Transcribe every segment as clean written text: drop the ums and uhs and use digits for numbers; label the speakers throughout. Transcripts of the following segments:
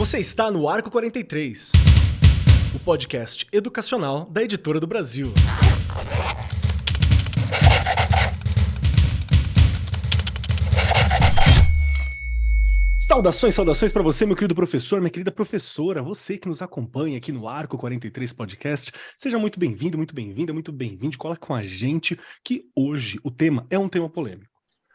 Speaker 1: Você está no Arco 43, o podcast educacional da Editora do Brasil. Saudações, saudações para você, meu querido professor, minha querida professora, você que nos acompanha aqui no Arco 43 Podcast. Seja muito bem-vindo, muito bem-vinda, muito bem-vindo. Cola com a gente que hoje o tema é um tema polêmico.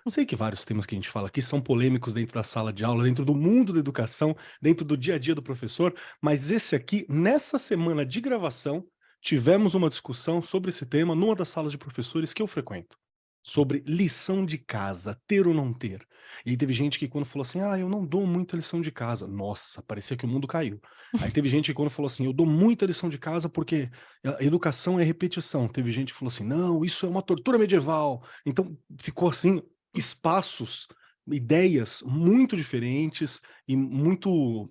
Speaker 1: Eu sei que vários temas que a gente fala aqui são polêmicos dentro da sala de aula, dentro do mundo da educação, dentro do dia a dia do professor, mas esse aqui, nessa semana de gravação, tivemos uma discussão sobre esse tema numa das salas de professores que eu frequento, sobre lição de casa, ter ou não ter. E aí teve gente que quando falou assim, eu não dou muita lição de casa. Nossa, parecia que o mundo caiu. Aí teve gente que quando falou assim, eu dou muita lição de casa porque a educação é repetição. Teve gente que falou assim, não, isso é uma tortura medieval. Então ficou assim, espaços, ideias muito diferentes e muito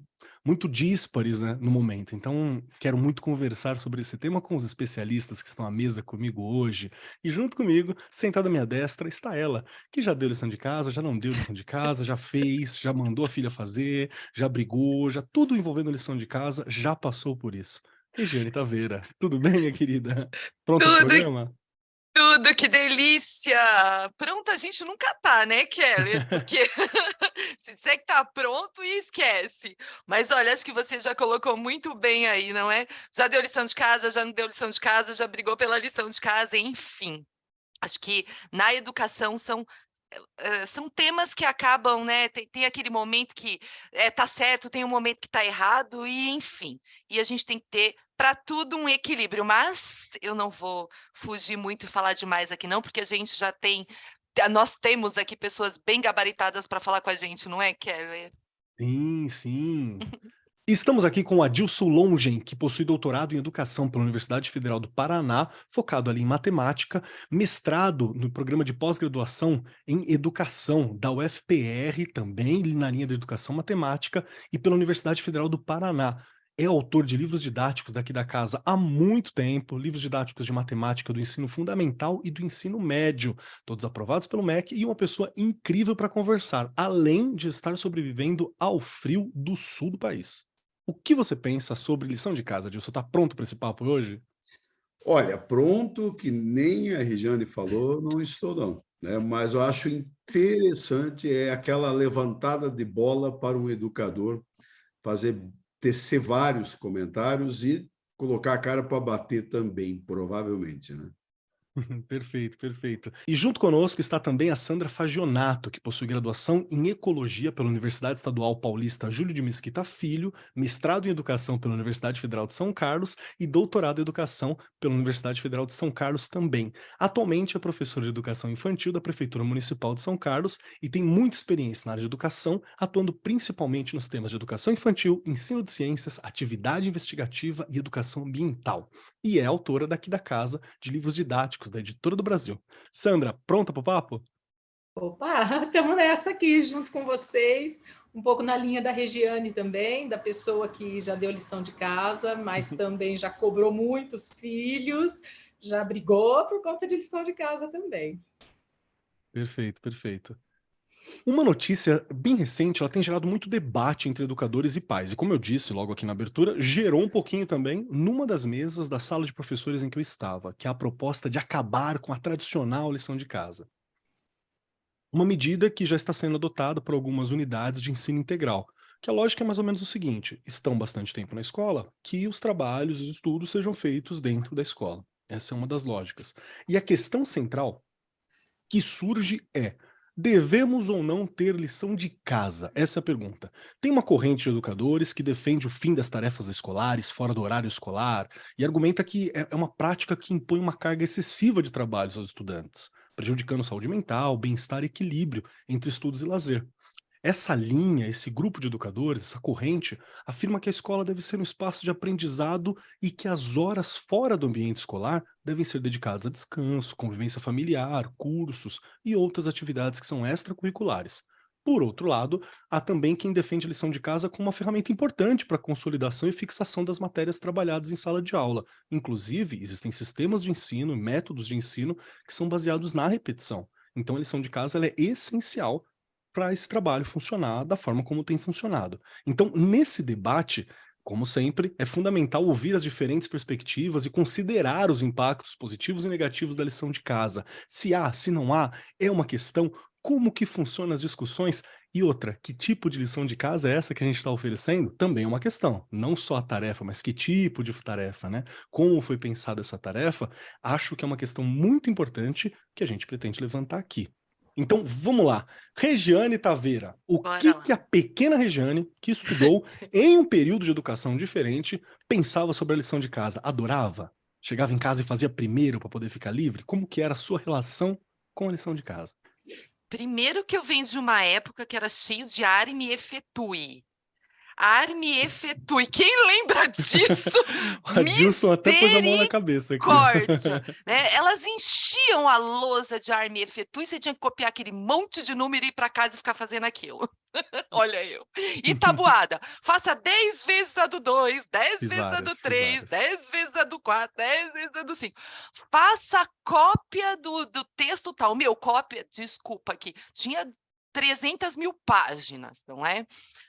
Speaker 1: díspares, né, no momento. Então, quero muito conversar sobre esse tema com os especialistas que estão à mesa comigo hoje. E junto comigo, sentada à minha destra, está ela, que já deu lição de casa, já não deu lição de casa, já fez, já mandou a filha fazer, já brigou, já tudo envolvendo lição de casa, já passou por isso. Regiane Taveira, tudo bem, minha querida? Pronta pro
Speaker 2: Tudo,
Speaker 1: programa?
Speaker 2: tudo, que delícia! Pronto, a gente nunca tá, né, Keller? Porque se disser que tá pronto, esquece. Mas olha, acho que você já colocou muito bem aí, não é? Já deu lição de casa, já não deu lição de casa, já brigou pela lição de casa, enfim. Acho que na educação são temas que acabam, né? Tem aquele momento que tá certo, tem um momento que tá errado, e enfim. E a gente tem que ter para tudo um equilíbrio. Mas eu não vou fugir muito e falar demais aqui, não, porque a gente já tem. Nós temos aqui pessoas bem gabaritadas para falar com a gente, não é, Keller?
Speaker 1: Sim, sim. Estamos aqui com o Adilson Longen, que possui doutorado em educação pela Universidade Federal do Paraná, focado ali em matemática, mestrado no programa de pós-graduação em educação da UFPR, também na linha de educação matemática, e pela Universidade Federal do Paraná. É autor de livros didáticos daqui da casa há muito tempo, livros didáticos de matemática do ensino fundamental e do ensino médio, todos aprovados pelo MEC, e uma pessoa incrível para conversar, além de estar sobrevivendo ao frio do sul do país. O que você pensa sobre lição de casa, Adilson? Tá pronto para esse papo hoje?
Speaker 3: Olha, pronto, que nem a Regiane falou, não estou não, né? Mas eu acho interessante aquela levantada de bola para um educador fazer tecer vários comentários e colocar a cara para bater também, provavelmente, né?
Speaker 1: Perfeito, perfeito. E junto conosco está também a Sandra Fagionato, que possui graduação em Ecologia pela Universidade Estadual Paulista Júlio de Mesquita Filho, mestrado em Educação pela Universidade Federal de São Carlos e doutorado em Educação pela Universidade Federal de São Carlos também. Atualmente é professora de Educação Infantil da Prefeitura Municipal de São Carlos e tem muita experiência na área de educação, atuando principalmente nos temas de educação infantil, ensino de ciências, atividade investigativa e educação ambiental. E é autora daqui da casa de livros didáticos da Editora do Brasil. Sandra, pronta para o papo?
Speaker 4: Opa, estamos nessa aqui junto com vocês, um pouco na linha da Regiane também, da pessoa que já deu lição de casa, mas também já cobrou muitos filhos, já brigou por conta de lição de casa também.
Speaker 1: Perfeito, perfeito. Uma notícia bem recente, ela tem gerado muito debate entre educadores e pais. E como eu disse logo aqui na abertura, gerou um pouquinho também numa das mesas da sala de professores em que eu estava, que é a proposta de acabar com a tradicional lição de casa. Uma medida que já está sendo adotada por algumas unidades de ensino integral, que a lógica é mais ou menos o seguinte: estão bastante tempo na escola, que os trabalhos e os estudos sejam feitos dentro da escola. Essa é uma das lógicas. E a questão central que surge é: devemos ou não ter lição de casa? Essa é a pergunta. Tem uma corrente de educadores que defende o fim das tarefas escolares fora do horário escolar e argumenta que é uma prática que impõe uma carga excessiva de trabalhos aos estudantes, prejudicando saúde mental, bem-estar e equilíbrio entre estudos e lazer. Essa linha, esse grupo de educadores, essa corrente, afirma que a escola deve ser um espaço de aprendizado e que as horas fora do ambiente escolar devem ser dedicadas a descanso, convivência familiar, cursos e outras atividades que são extracurriculares. Por outro lado, há também quem defende a lição de casa como uma ferramenta importante para a consolidação e fixação das matérias trabalhadas em sala de aula. Inclusive, existem sistemas de ensino e métodos de ensino que são baseados na repetição. Então, a lição de casa ela é essencial para esse trabalho funcionar da forma como tem funcionado. Então, nesse debate, como sempre, é fundamental ouvir as diferentes perspectivas e considerar os impactos positivos e negativos da lição de casa. Se há, se não há, é uma questão. Como que funcionam as discussões? E outra, que tipo de lição de casa é essa que a gente está oferecendo? Também é uma questão. Não só a tarefa, mas que tipo de tarefa, né? Como foi pensada essa tarefa? Acho que é uma questão muito importante que a gente pretende levantar aqui. Então, vamos lá. Regiane Taveira, o
Speaker 2: Bora
Speaker 1: que a
Speaker 2: lá.
Speaker 1: pequena Regiane, que estudou em um período de educação diferente, pensava sobre a lição de casa? Adorava? Chegava em casa e fazia primeiro para poder ficar livre? Como que era a sua relação com a lição de casa?
Speaker 2: Primeiro que eu venho de uma época que era cheio de arme e fetui. Arme e fetui. Quem lembra disso?
Speaker 1: O Adilson até pôs a mão na cabeça aqui.
Speaker 2: Misericórdia, né? Elas enchiam a lousa de arme e fetui, você tinha que copiar aquele monte de número e ir para casa e ficar fazendo aquilo. Olha eu. E tabuada. Faça 10 vezes a do 2, 10
Speaker 1: Fiz
Speaker 2: vezes a
Speaker 1: várias,
Speaker 2: do
Speaker 1: fiz
Speaker 2: 3,
Speaker 1: várias.
Speaker 2: 10 vezes a do 4, 10 vezes a do 5. Faça cópia do texto tal. Meu, cópia, desculpa aqui, tinha 300.000 páginas, não é?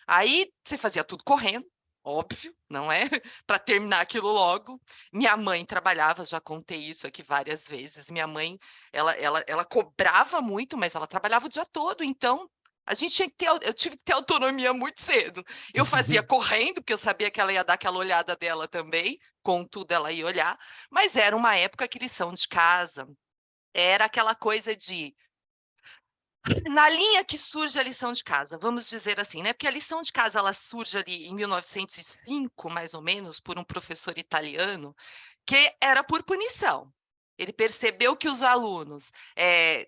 Speaker 2: Aí você fazia tudo correndo, óbvio, não é? Para terminar aquilo logo. Minha mãe trabalhava, já contei isso aqui várias vezes. Minha mãe, ela cobrava muito, mas ela trabalhava o dia todo, então a gente tinha que ter, eu tive que ter autonomia muito cedo. Eu fazia correndo, porque eu sabia que ela ia dar aquela olhada dela também, contudo ela ia olhar, mas era uma época que lição de casa era aquela coisa de na linha que surge a lição de casa, vamos dizer assim, né? Porque a lição de casa ela surge ali em 1905, mais ou menos, por um professor italiano, que era por punição. Ele percebeu que os alunos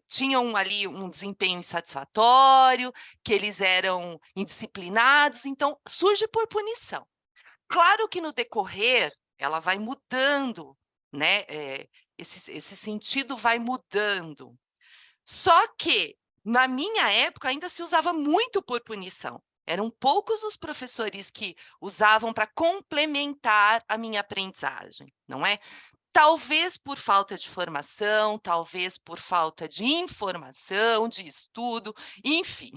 Speaker 2: tinham ali um desempenho insatisfatório, que eles eram indisciplinados, então surge por punição. Claro que no decorrer ela vai mudando, né? Esse sentido vai mudando. Só que, na minha época, ainda se usava muito por punição. Eram poucos os professores que usavam para complementar a minha aprendizagem, não é? Talvez por falta de formação, talvez por falta de informação, de estudo, enfim,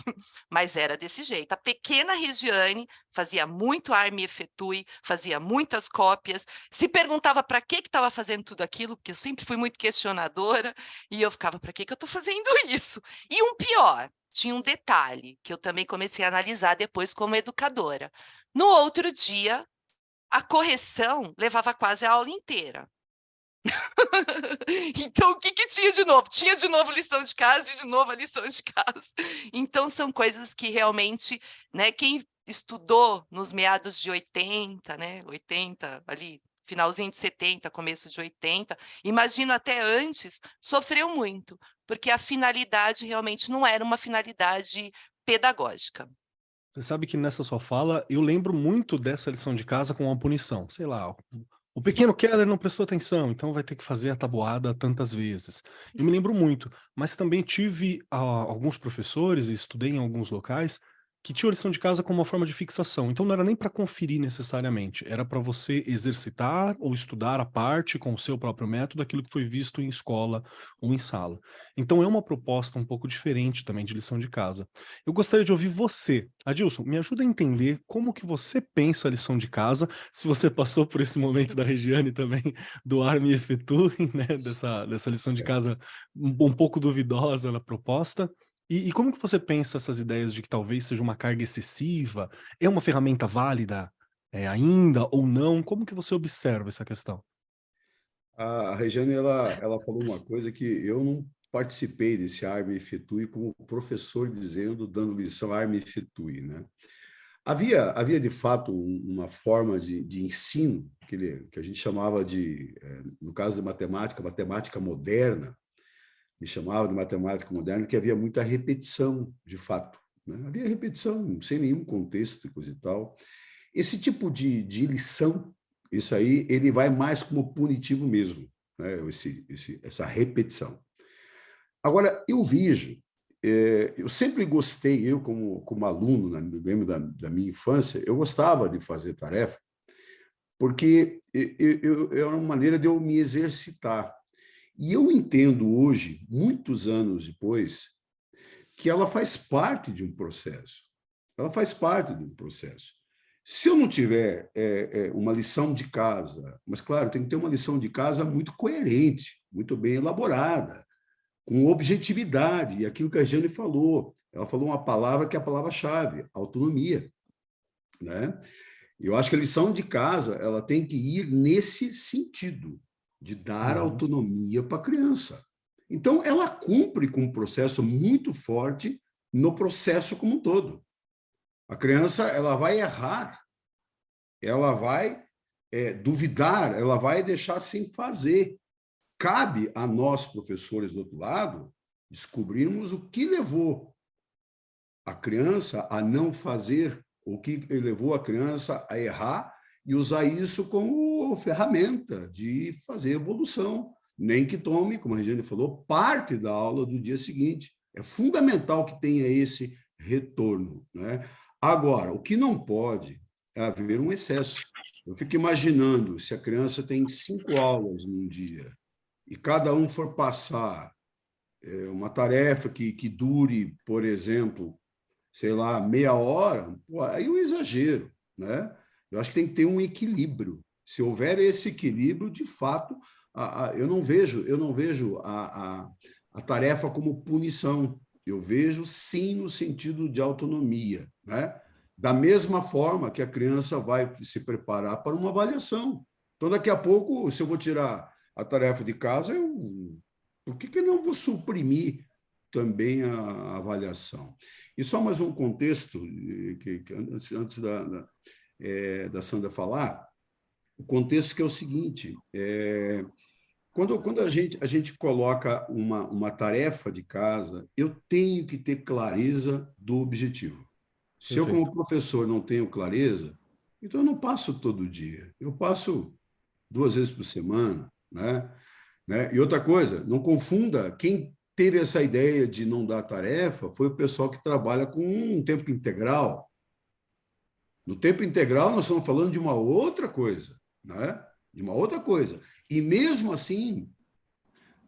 Speaker 2: mas era desse jeito. A pequena Regiane fazia muito arme e fetui, fazia muitas cópias, se perguntava para que estava fazendo tudo aquilo, porque eu sempre fui muito questionadora, e eu ficava, para que eu estou fazendo isso? E um pior, tinha um detalhe que eu também comecei a analisar depois como educadora. No outro dia, a correção levava quase a aula inteira. Então, o que tinha de novo? Tinha de novo lição de casa e de novo a lição de casa. Então, são coisas que realmente, né, quem estudou nos meados de 80, né, 80, ali, finalzinho de 70, começo de 80, imagino até antes, sofreu muito, porque a finalidade realmente não era uma finalidade pedagógica.
Speaker 1: Você sabe que nessa sua fala, eu lembro muito dessa lição de casa com uma punição. Sei lá, o pequeno Keller não prestou atenção, então vai ter que fazer a tabuada tantas vezes. Eu me lembro muito, mas também tive alguns professores e estudei em alguns locais que tinham a lição de casa como uma forma de fixação. Então não era nem para conferir necessariamente, era para você exercitar ou estudar à parte com o seu próprio método aquilo que foi visto em escola ou em sala. Então é uma proposta um pouco diferente também de lição de casa. Eu gostaria de ouvir você. Adilson, me ajuda a entender como que você pensa a lição de casa, se você passou por esse momento da Regiane também, do Arme e Efetue, né, dessa lição de casa um pouco duvidosa na proposta. E como que você pensa essas ideias de que talvez seja uma carga excessiva? É uma ferramenta válida ainda ou não? Como que você observa essa questão?
Speaker 3: A Regiane ela falou uma coisa que eu não participei desse Arme e Fetui como professor dizendo, dando lição Arme e Fetui, né? Havia de fato uma forma de ensino que a gente chamava de, no caso de matemática moderna, e chamava de matemática moderna, que havia muita repetição, de fato, né? Havia repetição sem nenhum contexto e coisa e tal. Esse tipo de lição, isso aí, ele vai mais como punitivo mesmo, né? Essa repetição. Agora, eu vejo, eu sempre gostei, eu como aluno, no lembro da minha infância, eu gostava de fazer tarefa, porque era uma maneira de eu me exercitar. E eu entendo hoje, muitos anos depois, que ela faz parte de um processo. Ela faz parte de um processo. Se eu não tiver uma lição de casa, mas, claro, tem que ter uma lição de casa muito coerente, muito bem elaborada, com objetividade, e aquilo que a Jane falou. Ela falou uma palavra que é a palavra-chave, autonomia, né? Eu acho que a lição de casa ela tem que ir nesse sentido, de dar autonomia para a criança. Então, ela cumpre com um processo muito forte no processo como um todo. A criança ela vai errar, ela vai duvidar, ela vai deixar sem fazer. Cabe a nós, professores do outro lado, descobrirmos o que levou a criança a não fazer, o que levou a criança a errar e usar isso como ferramenta de fazer evolução. Nem que tome, como a Regiane falou, parte da aula do dia seguinte. É fundamental que tenha esse retorno, né? Agora, o que não pode é haver um excesso. Eu fico imaginando, se a criança tem 5 aulas num dia e cada um for passar uma tarefa que dure, por exemplo, sei lá, meia hora, aí é um exagero, né? Eu acho que tem que ter um equilíbrio. Se houver esse equilíbrio, de fato, eu não vejo a tarefa como punição. Eu vejo, sim, no sentido de autonomia, né? Da mesma forma que a criança vai se preparar para uma avaliação. Então, daqui a pouco, se eu vou tirar a tarefa de casa, por que eu não vou suprimir também a avaliação? E só mais um contexto, que antes da Sandra falar, o contexto que é o seguinte, quando a gente coloca uma tarefa de casa, eu tenho que ter clareza do objetivo. Se eu, como professor, não tenho clareza, então eu não passo todo dia, eu passo 2 vezes por semana, né? E outra coisa, não confunda, quem teve essa ideia de não dar tarefa foi o pessoal que trabalha com um tempo integral. No tempo integral, nós estamos falando de uma outra coisa, né? De uma outra coisa. E mesmo assim,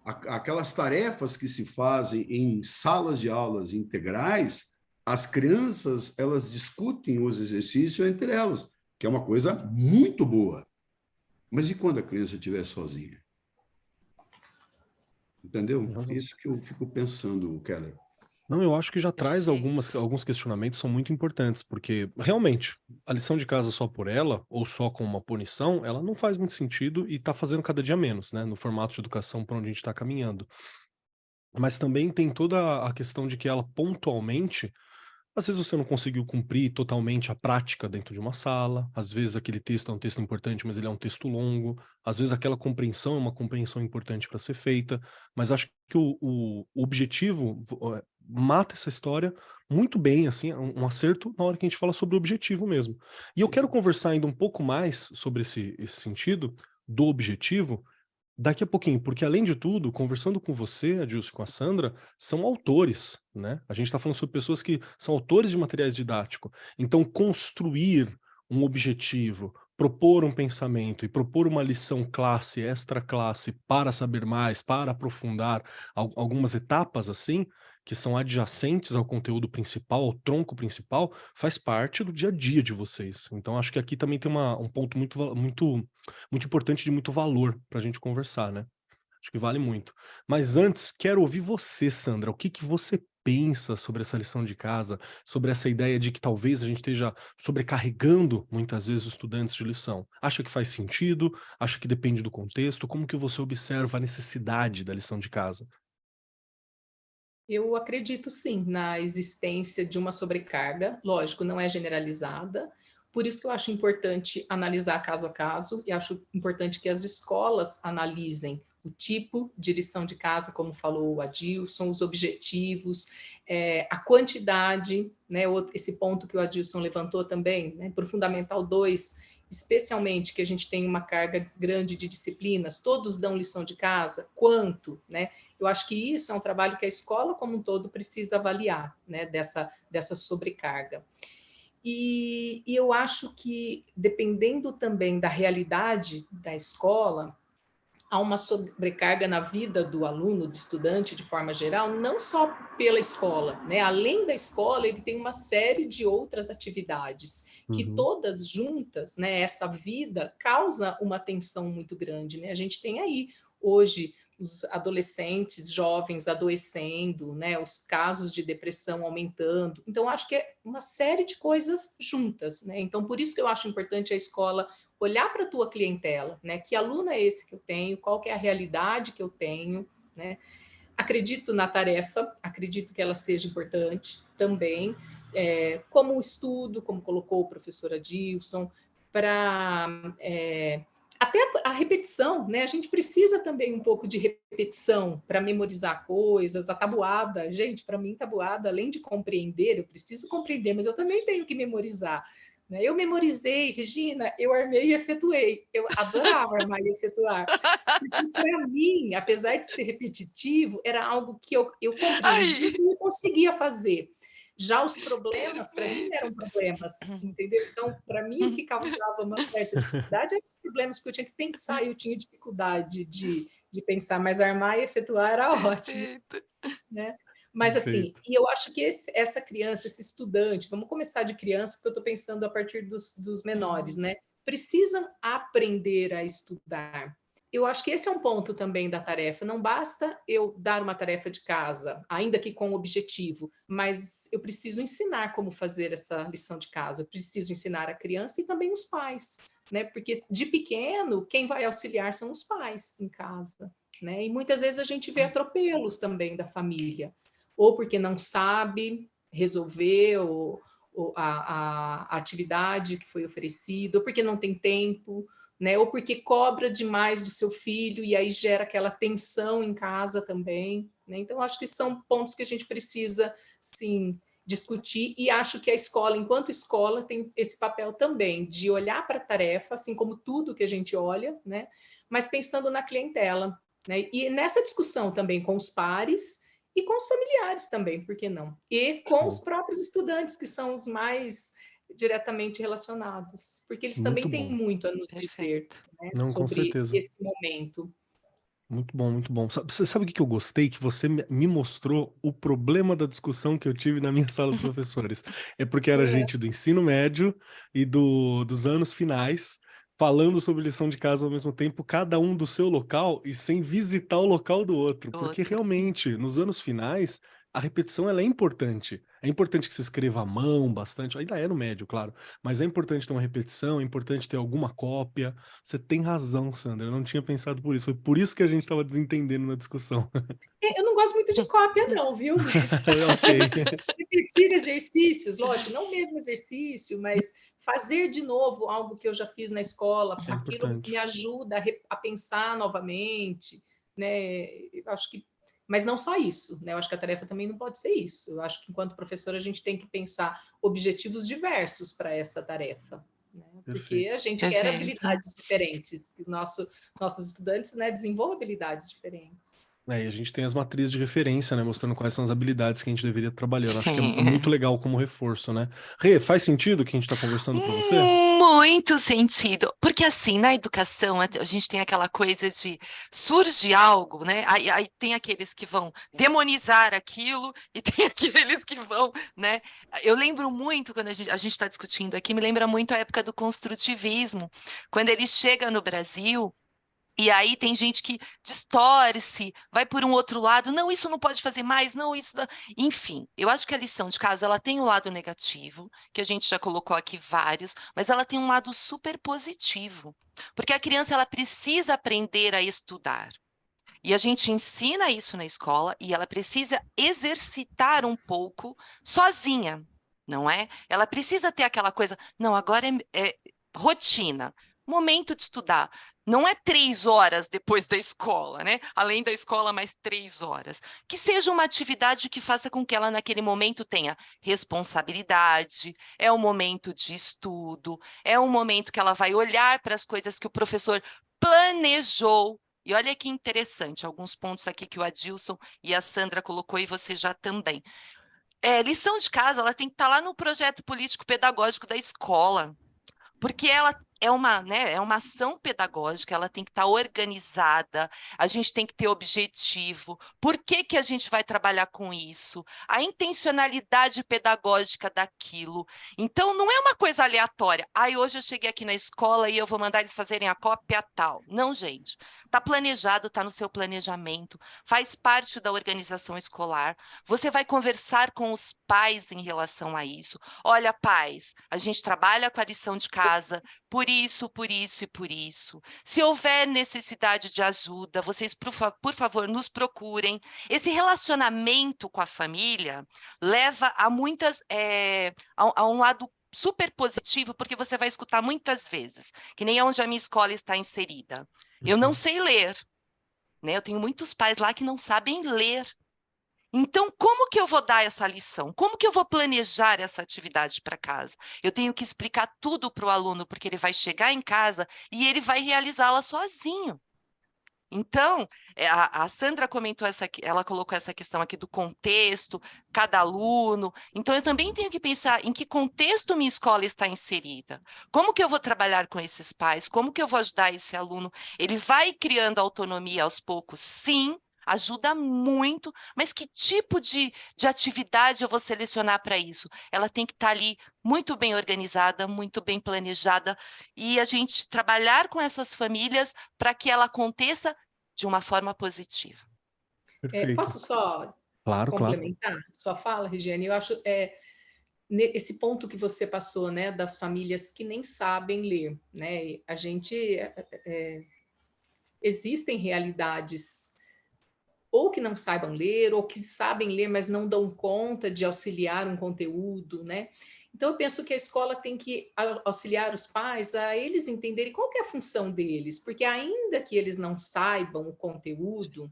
Speaker 3: aquelas tarefas que se fazem em salas de aulas integrais, as crianças elas discutem os exercícios entre elas, que é uma coisa muito boa. Mas e quando a criança estiver sozinha? Entendeu? Isso que eu fico pensando, Keller.
Speaker 1: Não, eu acho que já traz
Speaker 2: Perfeito.
Speaker 1: alguns questionamentos que são muito importantes, porque realmente a lição de casa só por ela, ou só com uma punição, ela não faz muito sentido e está fazendo cada dia menos, né, no formato de educação para onde a gente está caminhando. Mas também tem toda a questão de que ela pontualmente, às vezes você não conseguiu cumprir totalmente a prática dentro de uma sala, às vezes aquele texto é um texto importante, mas ele é um texto longo, às vezes aquela compreensão é uma compreensão importante para ser feita, mas acho que o objetivo mata essa história muito bem, assim, um acerto na hora que a gente fala sobre o objetivo mesmo. E eu quero conversar ainda um pouco mais sobre esse sentido do objetivo, daqui a pouquinho, porque além de tudo, conversando com você, Adilson, e com a Sandra, são autores, né? A gente está falando sobre pessoas que são autores de materiais didáticos. Então, construir um objetivo, propor um pensamento e propor uma lição classe, extra classe, para saber mais, para aprofundar algumas etapas assim, que são adjacentes ao conteúdo principal, ao tronco principal, faz parte do dia a dia de vocês. Então, acho que aqui também tem um ponto muito importante de muito valor para a gente conversar, né? Acho que vale muito. Mas antes, quero ouvir você, Sandra. O que que você pensa sobre essa lição de casa, sobre essa ideia de que talvez a gente esteja sobrecarregando muitas vezes os estudantes de lição? Acha que faz sentido? Acha que depende do contexto? Como que você observa a necessidade da lição de casa?
Speaker 4: Eu acredito sim na existência de uma sobrecarga, lógico, não é generalizada, por isso que eu acho importante analisar caso a caso e acho importante que as escolas analisem o tipo de lição de casa, como falou o Adilson, os objetivos, a quantidade, né, esse ponto que o Adilson levantou também, né, para o Fundamental 2, especialmente que a gente tem uma carga grande de disciplinas, todos dão lição de casa, quanto, né? Eu acho que isso é um trabalho que a escola como um todo precisa avaliar, né, dessa sobrecarga. E eu acho que, dependendo também da realidade da escola, há uma sobrecarga na vida do aluno, do estudante, de forma geral, não só pela escola, né? Além da escola, ele tem uma série de outras atividades que todas juntas, né? Essa vida causa uma tensão muito grande, né? A gente tem aí hoje os adolescentes, jovens adoecendo, né? Os casos de depressão aumentando. Então, acho que é uma série de coisas juntas, né? Então, por isso que eu acho importante a escola olhar para a tua clientela, né? Que aluno é esse que eu tenho? Qual que é a realidade que eu tenho, né? Acredito na tarefa, acredito que ela seja importante também, como estudo, como colocou o professor Adilson, para até a repetição, né? A gente precisa também um pouco de repetição para memorizar coisas, a tabuada. Gente, para mim, tabuada, além de compreender, eu preciso compreender, mas eu também tenho que memorizar. Né? Eu memorizei, Regina, eu armei e efetuei. Eu adorava armar e efetuar. Para mim, apesar de ser repetitivo, era algo que eu compreendi e eu conseguia fazer. Já os problemas, para mim, eram problemas, entendeu? Então, para mim, o que causava uma certa dificuldade eram os problemas, porque eu tinha que pensar e eu tinha dificuldade de pensar, mas armar e efetuar era ótimo, né? Mas, assim, e eu acho que essa criança, esse estudante, vamos começar de criança, porque eu estou pensando a partir dos menores, né? Precisam aprender a estudar. Eu acho que esse é um ponto também da tarefa. Não basta eu dar uma tarefa de casa, ainda que com objetivo, mas eu preciso ensinar como fazer essa lição de casa. Eu preciso ensinar a criança e também os pais, né? Porque de pequeno, quem vai auxiliar são os pais em casa, né? E muitas vezes a gente vê atropelos também da família, ou porque não sabe resolver a atividade que foi oferecida, ou porque não tem tempo, né? Ou porque cobra demais do seu filho e aí gera aquela tensão em casa também, né? Então, acho que são pontos que a gente precisa, sim, discutir, e acho que a escola, enquanto escola, tem esse papel também de olhar para a tarefa, assim como tudo que a gente olha, né? Mas pensando na clientela, né? E nessa discussão também com os pares e com os familiares também, por que não? E com os próprios estudantes, que são os mais diretamente relacionados, porque eles também têm muito a nos dizer, né,
Speaker 1: Não, com
Speaker 4: sobre
Speaker 1: certeza.
Speaker 4: esse momento.
Speaker 1: Muito bom, muito bom. Você sabe o que eu gostei? Que você me mostrou o problema da discussão que eu tive na minha sala dos professores. É porque era gente do ensino médio e dos anos finais, falando sobre lição de casa ao mesmo tempo, cada um do seu local e sem visitar o local do outro. Porque realmente, nos anos finais, a repetição ela é importante. É importante que se escreva à mão bastante, ainda é no médio, claro, mas é importante ter uma repetição, é importante ter alguma cópia. Você tem razão, Sandra, eu não tinha pensado por isso. Foi por isso que a gente estava desentendendo na discussão.
Speaker 4: Eu não gosto muito de cópia, não, viu? Mas
Speaker 1: Ok.
Speaker 4: repetir exercícios, lógico, não o mesmo exercício, mas fazer de novo algo que eu já fiz na escola,
Speaker 1: É
Speaker 4: aquilo me
Speaker 1: importante.
Speaker 4: ajuda a pensar novamente, né? Eu acho que, mas não só isso, né? Eu acho que a tarefa também não pode ser isso. Eu acho que enquanto professor a gente tem que pensar objetivos diversos para essa tarefa, né? Porque a gente quer habilidades diferentes, que nossos estudantes, né, desenvolvam habilidades diferentes.
Speaker 1: E a gente tem as matrizes de referência, né, mostrando quais são as habilidades que a gente deveria trabalhar. Eu acho que é
Speaker 2: Sim.
Speaker 1: muito legal como reforço, né? Rê, faz sentido o que a gente está conversando para você?
Speaker 2: Muito sentido, porque assim, na educação, a gente tem aquela coisa de surge algo, né? Aí tem aqueles que vão demonizar aquilo e tem aqueles que vão, né? Eu lembro muito, quando a gente está discutindo aqui, me lembra muito a época do construtivismo, quando ele chega no Brasil. E aí tem gente que distorce, vai por um outro lado, não, isso não pode fazer mais, não, isso não... Enfim, eu acho que a lição de casa, ela tem um lado negativo, que a gente já colocou aqui vários, mas ela tem um lado super positivo, porque a criança, ela precisa aprender a estudar. E a gente ensina isso na escola e ela precisa exercitar um pouco sozinha, não é? Ela precisa ter aquela coisa, não, agora é rotina, momento de estudar. Não é 3 horas depois da escola, né? Além da escola, mais 3 horas. Que seja uma atividade que faça com que ela, naquele momento, tenha responsabilidade, é um momento de estudo, é um momento que ela vai olhar para as coisas que o professor planejou. E olha que interessante, alguns pontos aqui que o Adilson e a Sandra colocou e você já também. Lição de casa, ela tem que estar lá no projeto político-pedagógico da escola, porque ela né, é uma ação pedagógica, ela tem que estar organizada, a gente tem que ter objetivo. Por que que a gente vai trabalhar com isso? A intencionalidade pedagógica daquilo. Então, não é uma coisa aleatória. Hoje eu cheguei aqui na escola e eu vou mandar eles fazerem a cópia tal. Não, gente. Está planejado, está no seu planejamento, faz parte da organização escolar. Você vai conversar com os pais em relação a isso. Olha, pais, a gente trabalha com a lição de casa, por isso, por isso e por isso. Se houver necessidade de ajuda, vocês, por favor, nos procurem. Esse relacionamento com a família leva a muitas, a um lado super positivo, porque você vai escutar muitas vezes, que nem onde a minha escola está inserida. Eu não sei ler, né? Eu tenho muitos pais lá que não sabem ler. Então, como que eu vou dar essa lição? Como que eu vou planejar essa atividade para casa? Eu tenho que explicar tudo para o aluno, porque ele vai chegar em casa e ele vai realizá-la sozinho. Então, a Sandra comentou ela colocou essa questão aqui do contexto, cada aluno. Então, eu também tenho que pensar em que contexto minha escola está inserida. Como que eu vou trabalhar com esses pais? Como que eu vou ajudar esse aluno? Ele vai criando autonomia aos poucos, sim, ajuda muito, mas que tipo de atividade eu vou selecionar para isso? Ela tem que estar ali muito bem organizada, muito bem planejada, e a gente trabalhar com essas famílias para que ela aconteça de uma forma positiva.
Speaker 1: Perfeito.
Speaker 4: Posso só
Speaker 1: Claro, claro.
Speaker 4: complementar sua fala, Regiane? Eu acho esse ponto que você passou, né, das famílias que nem sabem ler, né? A gente existem realidades ou que não saibam ler, ou que sabem ler, mas não dão conta de auxiliar um conteúdo, né? Então, eu penso que a escola tem que auxiliar os pais a eles entenderem qual que é a função deles, porque ainda que eles não saibam o conteúdo,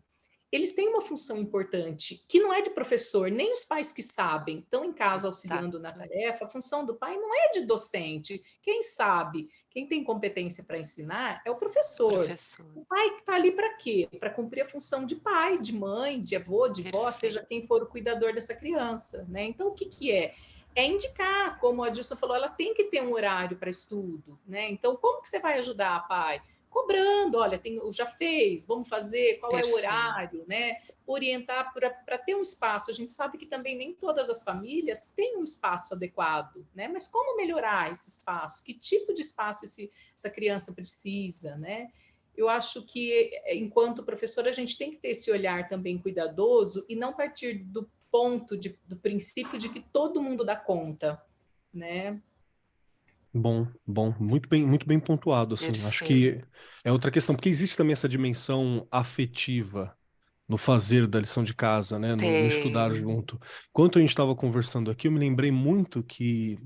Speaker 4: eles têm uma função importante, que não é de professor, nem os pais que sabem, estão em casa auxiliando na tarefa, a função do pai não é de docente. Quem sabe, quem tem competência para ensinar é o professor. O pai está ali para quê? Para cumprir a função de pai, de mãe, de avô, de vó, seja quem for o cuidador dessa criança, né? Então, o que que é? É indicar, como a Dilson falou, ela tem que ter um horário para estudo, né? Então, como que você vai ajudar, pai? Cobrando, olha, já fez, vamos fazer, qual é o horário, né? Orientar para ter um espaço. A gente sabe que também nem todas as famílias têm um espaço adequado, né? Mas como melhorar esse espaço? Que tipo de espaço essa criança precisa, né? Eu acho que, enquanto professora, a gente tem que ter esse olhar também cuidadoso e não partir do do princípio de que todo mundo dá conta, né?
Speaker 1: Bom, muito bem pontuado, assim. Acho que é outra questão, porque existe também essa dimensão afetiva no fazer da lição de casa, né? No estudar junto. Enquanto a gente estava conversando aqui, eu me lembrei muito que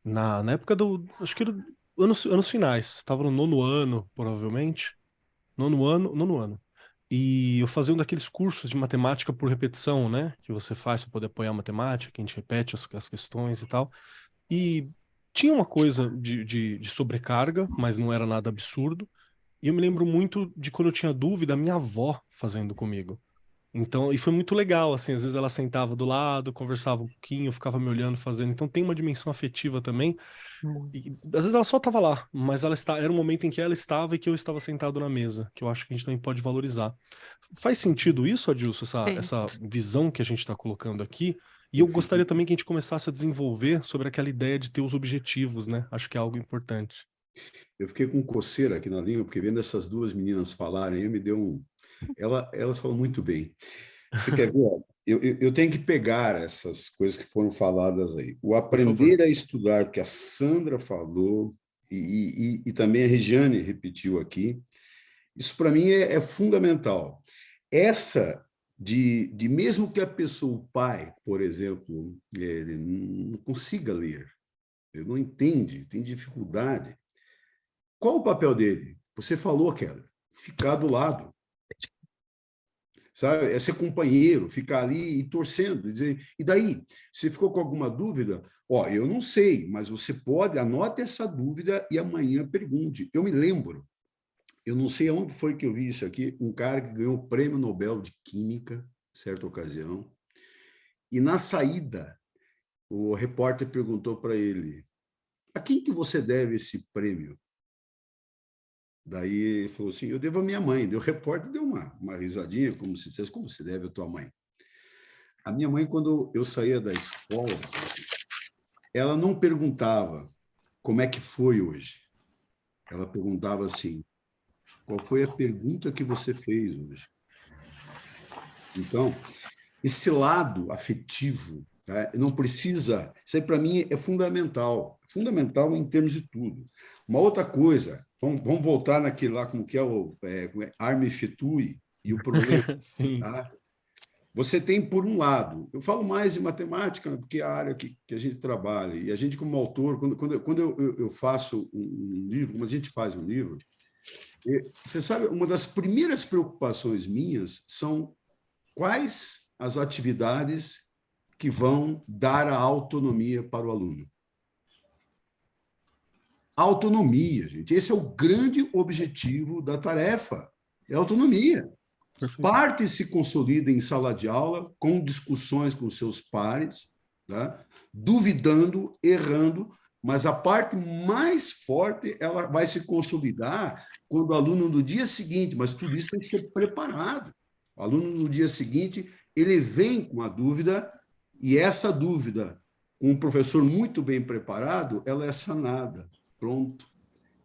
Speaker 1: na época acho que era anos finais, estava no nono ano, provavelmente. Nono ano. E eu fazia um daqueles cursos de matemática por repetição, né? Que você faz para poder apoiar a matemática, que a gente repete as questões e tal. E tinha uma coisa de sobrecarga, mas não era nada absurdo. E eu me lembro muito de quando eu tinha dúvida, a minha avó fazendo comigo. Então, e foi muito legal, assim, às vezes ela sentava do lado, conversava um pouquinho, ficava me olhando, fazendo. Então tem uma dimensão afetiva também. E, às vezes ela só estava lá, mas era um momento em que ela estava e que eu estava sentado na mesa, que eu acho que a gente também pode valorizar. Faz sentido isso, Adilson, essa visão que a gente está colocando aqui? E eu gostaria também que a gente começasse a desenvolver sobre aquela ideia de ter os objetivos, né? Acho que é algo importante.
Speaker 3: Eu fiquei com coceira aqui na língua, porque vendo essas duas meninas falarem, me deu um... Elas falam muito bem. Você quer ver? Eu tenho que pegar essas coisas que foram faladas aí. O aprender a estudar, que a Sandra falou, e também a Regiane repetiu aqui, isso para mim é fundamental. Essa de mesmo que a pessoa, o pai, por exemplo, ele não consiga ler, ele não entende, tem dificuldade, qual o papel dele? Você falou, Keller, ficar do lado. Sabe? É ser companheiro, ficar ali e torcendo, dizer, e daí? Você ficou com alguma dúvida? Ó, eu não sei, mas você pode, anote essa dúvida e amanhã pergunte. Eu me lembro, eu não sei onde foi que eu vi isso aqui, um cara que ganhou o Prêmio Nobel de Química, certa ocasião, e na saída, o repórter perguntou para ele, a quem que você deve esse prêmio? Daí ele falou assim, eu devo a minha mãe. Daí o repórter deu uma risadinha, como se dissesse, como se deve a tua mãe? A minha mãe, quando eu saía da escola, ela não perguntava como é que foi hoje. Ela perguntava assim, qual foi a pergunta que você fez hoje? Então, esse lado afetivo, tá? Não precisa... Isso aí, para mim, é fundamental em termos de tudo. Uma outra coisa, vamos voltar naquele lá, como que é o Arme Fetui e o problema.
Speaker 1: Sim.
Speaker 3: Tá? Você tem, por um lado, eu falo mais em matemática, porque é a área que a gente trabalha, e a gente, como autor, quando eu faço um livro, quando a gente faz um livro, você sabe, uma das primeiras preocupações minhas são quais as atividades que vão dar a autonomia para o aluno. Autonomia, gente. Esse é o grande objetivo da tarefa, é a autonomia.
Speaker 1: Perfeito.
Speaker 3: Parte se consolida em sala de aula, com discussões com seus pares, tá? Duvidando, errando, mas a parte mais forte ela vai se consolidar quando o aluno, no dia seguinte, mas tudo isso tem que ser preparado. O aluno, no dia seguinte, ele vem com a dúvida, e essa dúvida, com um professor muito bem preparado, ela é sanada. Pronto.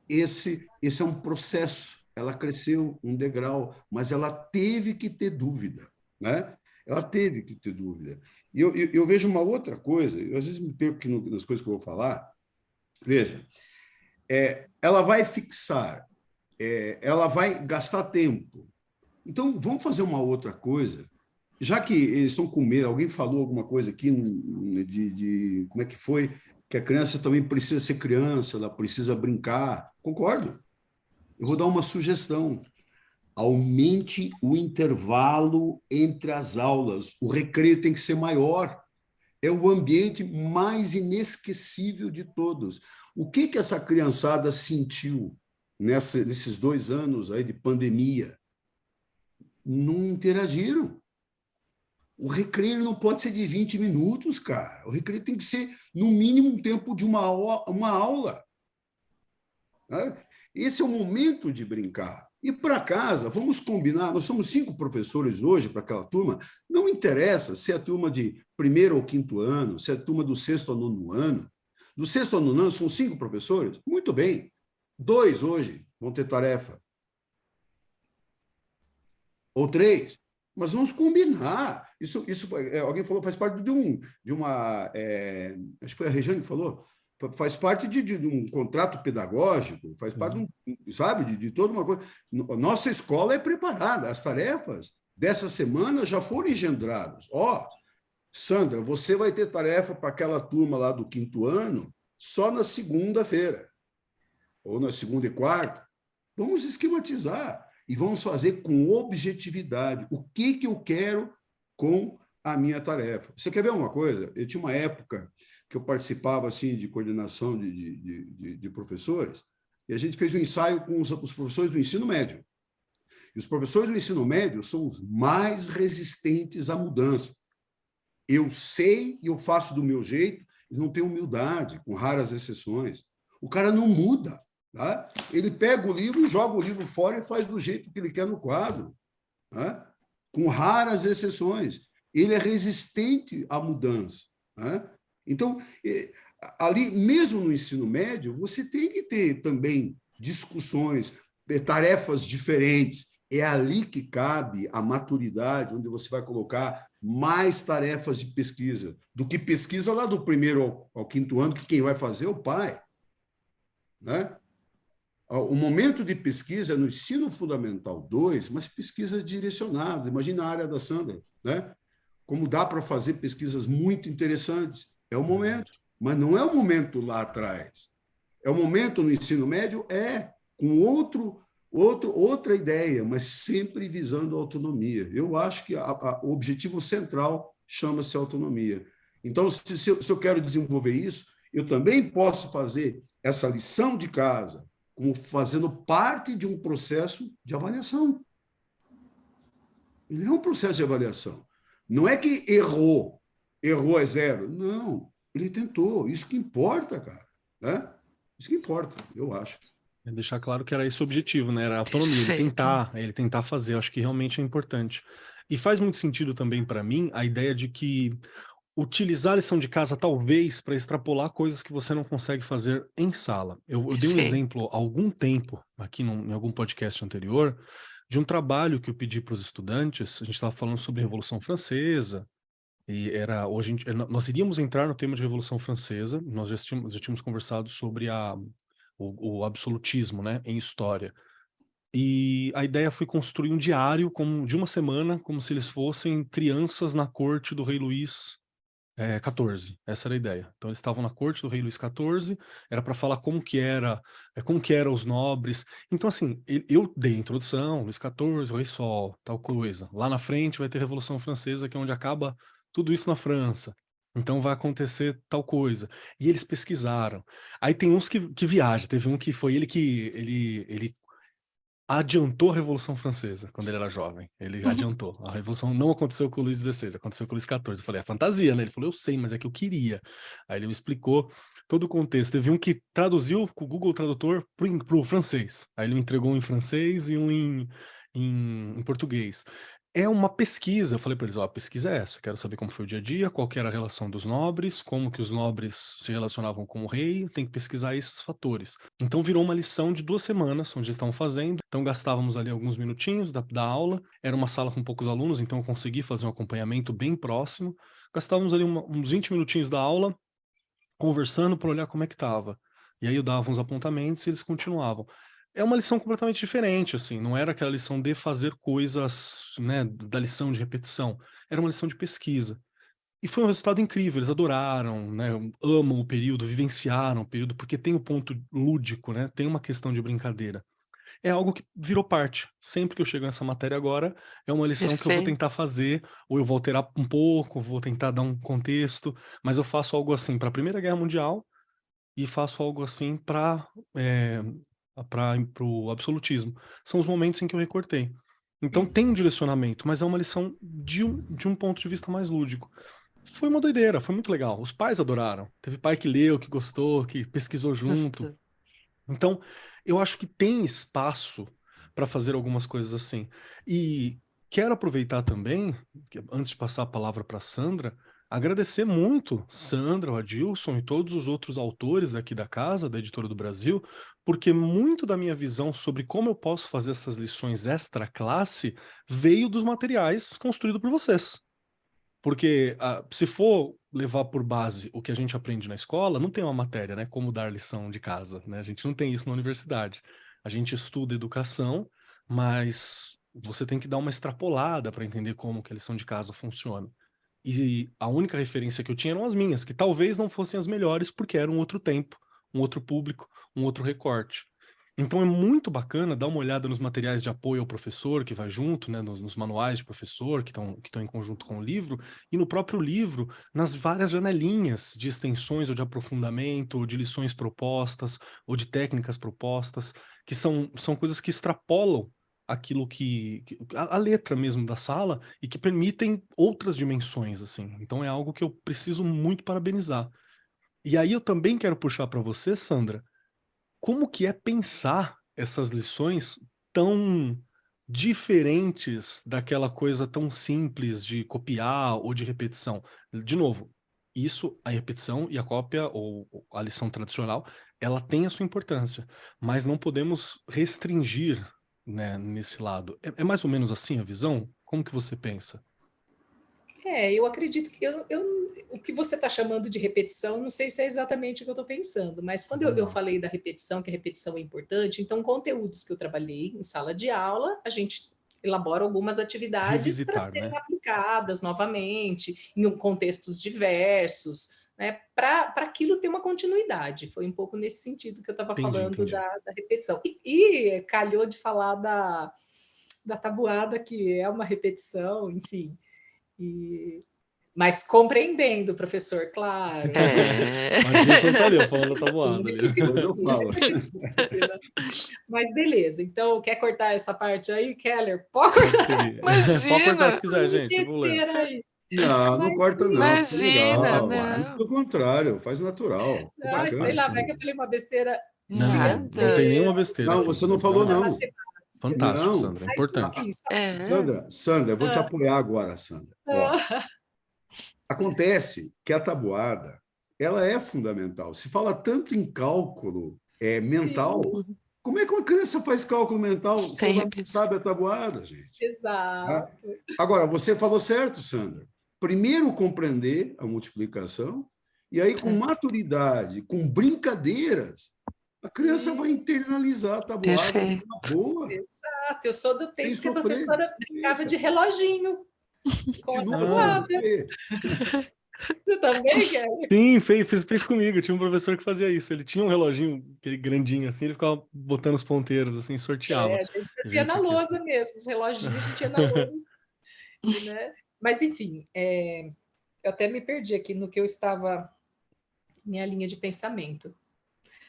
Speaker 3: Esse é um processo. Ela cresceu um degrau, mas ela teve que ter dúvida, né? Ela teve que ter dúvida. E eu vejo uma outra coisa, eu às vezes me perco nas coisas que eu vou falar. Veja, ela vai fixar, ela vai gastar tempo. Então, vamos fazer uma outra coisa. Já que eles estão com medo, alguém falou alguma coisa aqui de como é que foi, que a criança também precisa ser criança, ela precisa brincar. Concordo. Eu vou dar uma sugestão. Aumente o intervalo entre as aulas. O recreio tem que ser maior. É o ambiente mais inesquecível de todos. O que essa criançada sentiu nesses 2 anos aí de pandemia? Não interagiram. O recreio não pode ser de 20 minutos, cara. O recreio tem que ser, no mínimo, um tempo de uma aula. Esse é o momento de brincar. E para casa, vamos combinar, nós somos 5 professores hoje para aquela turma, não interessa se é a turma de 1º ou 5º ano, se é a turma do 6º ao 9º ano. Do 6º ao 9º ano são 5 professores? Muito bem. 2 hoje vão ter tarefa. Ou 3. Mas vamos combinar. Isso alguém falou, faz parte de uma... acho que foi a Regiane que falou, faz parte de um contrato pedagógico, faz parte, sabe, de toda uma coisa. Nossa escola é preparada, as tarefas dessa semana já foram engendradas. Sandra, você vai ter tarefa para aquela turma lá do 5º ano só na segunda-feira, ou na segunda e quarta. Vamos esquematizar e vamos fazer com objetividade o que eu quero com a minha tarefa. Você quer ver uma coisa? Eu tinha uma época que eu participava assim, de coordenação de professores, e a gente fez um ensaio com os professores do ensino médio. E os professores do ensino médio são os mais resistentes à mudança. Eu sei e eu faço do meu jeito, e não tenho humildade, com raras exceções. O cara não muda. Tá? Ele pega o livro, joga o livro fora e faz do jeito que ele quer no quadro. Tá? Com raras exceções. Ele é resistente à mudança. Tá? Então, ali, mesmo no ensino médio, você tem que ter também discussões, tarefas diferentes. É ali que cabe a maturidade, onde você vai colocar mais tarefas de pesquisa, do que pesquisa lá do 1º ao 5º ano, que quem vai fazer é o pai. Né? O momento de pesquisa é no ensino fundamental 2, mas pesquisas direcionadas. Imagina a área da Sandra, né? Como dá para fazer pesquisas muito interessantes. É o momento, mas não é o momento lá atrás. É o momento no ensino médio, com outra ideia, mas sempre visando a autonomia. Eu acho que o objetivo central chama-se autonomia. Então, se eu quero desenvolver isso, eu também posso fazer essa lição de casa como fazendo parte de um processo de avaliação. Ele é um processo de avaliação. Não é que errou é 0. Não, ele tentou. Isso que importa, cara. Né? Isso que importa, eu acho.
Speaker 1: Deixar claro que era esse o objetivo, né? Era a autonomia, ele tentar fazer, eu acho que realmente é importante. E faz muito sentido também para mim a ideia de que utilizar a lição de casa talvez para extrapolar coisas que você não consegue fazer em sala. Eu dei um exemplo há algum tempo, aqui em algum podcast anterior, de um trabalho que eu pedi para os estudantes. A gente estava falando sobre a Revolução Francesa, e nós iríamos entrar no tema de Revolução Francesa, nós já tínhamos conversado sobre o absolutismo, né, em história. E a ideia foi construir um diário de uma semana, como se eles fossem crianças na corte do rei Luís XIV. Essa era a ideia. Então eles estavam na corte do rei Luís XIV, era para falar como que eram os nobres. Então assim, eu dei a introdução, Luís XIV, o Rei Sol, tal coisa. Lá na frente vai ter a Revolução Francesa, que é onde acaba tudo isso na França. Então vai acontecer tal coisa. E eles pesquisaram. Aí tem uns que viajam. Teve um que foi ele adiantou a Revolução Francesa quando ele era jovem. Ele adiantou. A Revolução não aconteceu com o Luís XVI, aconteceu com o Luís XIV. Eu falei, é fantasia, né? Ele falou, eu sei, mas é que eu queria. Aí ele me explicou todo o contexto. Teve um que traduziu com o Google Tradutor pro francês. Aí ele me entregou um em francês e um em português. É uma pesquisa. Eu falei para eles, a pesquisa é essa. Quero saber como foi o dia a dia, qual que era a relação dos nobres, como que os nobres se relacionavam com o rei. Tem que pesquisar esses fatores. Então virou uma lição de 2 semanas, onde eles estavam fazendo. Então gastávamos ali alguns minutinhos da aula. Era uma sala com poucos alunos, então eu consegui fazer um acompanhamento bem próximo. Gastávamos ali uns 20 minutinhos da aula, conversando para olhar como é que estava. E aí eu dava uns apontamentos e eles continuavam. É uma lição completamente diferente, assim, não era aquela lição de fazer coisas, né, da lição de repetição, era uma lição de pesquisa. E foi um resultado incrível, eles adoraram, né, amam o período, vivenciaram o período, porque tem o ponto lúdico, né, tem uma questão de brincadeira. É algo que virou parte. Sempre que eu chego nessa matéria agora, é uma lição que eu vou tentar fazer, ou eu vou alterar um pouco, vou tentar dar um contexto, mas eu faço algo assim para a Primeira Guerra Mundial e faço algo assim para o absolutismo. São os momentos em que eu recortei. Então tem um direcionamento, mas é uma lição de um ponto de vista mais lúdico. Foi uma doideira, foi muito legal. Os pais adoraram. Teve pai que leu, que gostou, que pesquisou junto. Então, eu acho que tem espaço para fazer algumas coisas assim. E quero aproveitar também, antes de passar a palavra para Sandra, agradecer muito Sandra, o Adilson e todos os outros autores aqui da casa, da Editora do Brasil, porque muito da minha visão sobre como eu posso fazer essas lições extra classe veio dos materiais construídos por vocês. Porque se for levar por base o que a gente aprende na escola, não tem uma matéria, né? Como dar lição de casa, né? A gente não tem isso na universidade. A gente estuda educação, mas você tem que dar uma extrapolada para entender como que a lição de casa funciona. E a única referência que eu tinha eram as minhas, que talvez não fossem as melhores, porque era um outro tempo, um outro público, um outro recorte. Então é muito bacana dar uma olhada nos materiais de apoio ao professor que vai junto, né, nos manuais de professor que estão em conjunto com o livro, e no próprio livro, nas várias janelinhas de extensões ou de aprofundamento, ou de lições propostas, ou de técnicas propostas, que são coisas que extrapolam aquilo a letra mesmo da sala e que permitem outras dimensões, assim. Então é algo que eu preciso muito parabenizar. E aí eu também quero puxar para você, Sandra, como que é pensar essas lições tão diferentes daquela coisa tão simples de copiar ou de repetição? De novo, a repetição e a cópia ou a lição tradicional, ela tem a sua importância, mas não podemos restringir, né, nesse lado. É mais ou menos assim a visão? Como que você pensa?
Speaker 4: Eu acredito que o que você está chamando de repetição, não sei se é exatamente o que eu estou pensando, mas quando eu falei da repetição, que a repetição é importante, então conteúdos que eu trabalhei em sala de aula, a gente elabora algumas atividades para serem aplicadas novamente, em contextos diversos, né, para aquilo ter uma continuidade. Foi um pouco nesse sentido que eu estava falando da repetição. E calhou de falar da tabuada, que é uma repetição, enfim. Mas compreendendo, professor, claro.
Speaker 1: A Gilson está ali, falando da tabuada.
Speaker 3: Eu falo.
Speaker 4: Mas beleza, então quer cortar essa parte aí, Keller? Pode cortar.
Speaker 2: Imagina.
Speaker 1: Pode cortar se quiser, gente.
Speaker 4: Aí.
Speaker 3: Não corta não.
Speaker 2: Imagina,
Speaker 3: não. Pelo contrário, faz natural.
Speaker 4: Sei lá, vai que eu falei uma besteira
Speaker 1: Não tem nenhuma besteira
Speaker 3: Não,
Speaker 1: aqui.
Speaker 3: você não falou, não.
Speaker 1: Fantástico,
Speaker 3: Não.
Speaker 1: Sandra, é importante.
Speaker 3: Sandra, eu vou te apoiar agora, Sandra. Ó, acontece que a tabuada, ela é fundamental. Se fala tanto em cálculo mental, como é que uma criança faz cálculo mental se ela não sabe a tabuada, gente?
Speaker 4: Exato.
Speaker 3: Agora, você falou certo, Sandra. Primeiro compreender a multiplicação e aí, com maturidade, com brincadeiras, a criança vai internalizar a tabuada de uma boa.
Speaker 4: Exato. Eu sou do tempo que a
Speaker 3: sofrer.
Speaker 4: professora brincava de reloginho com a
Speaker 3: Continua
Speaker 4: tabuada.
Speaker 3: sendo.
Speaker 4: Você também, Kelly?
Speaker 1: Sim, fez comigo. Tinha um professor que fazia isso. Ele tinha um reloginho, aquele grandinho assim, ele ficava botando os ponteiros, assim, sorteava.
Speaker 4: A gente fazia na lousa mesmo, os reloginhos a gente tinha na lousa. Né? Mas, enfim, eu até me perdi aqui no que eu estava, minha linha de pensamento.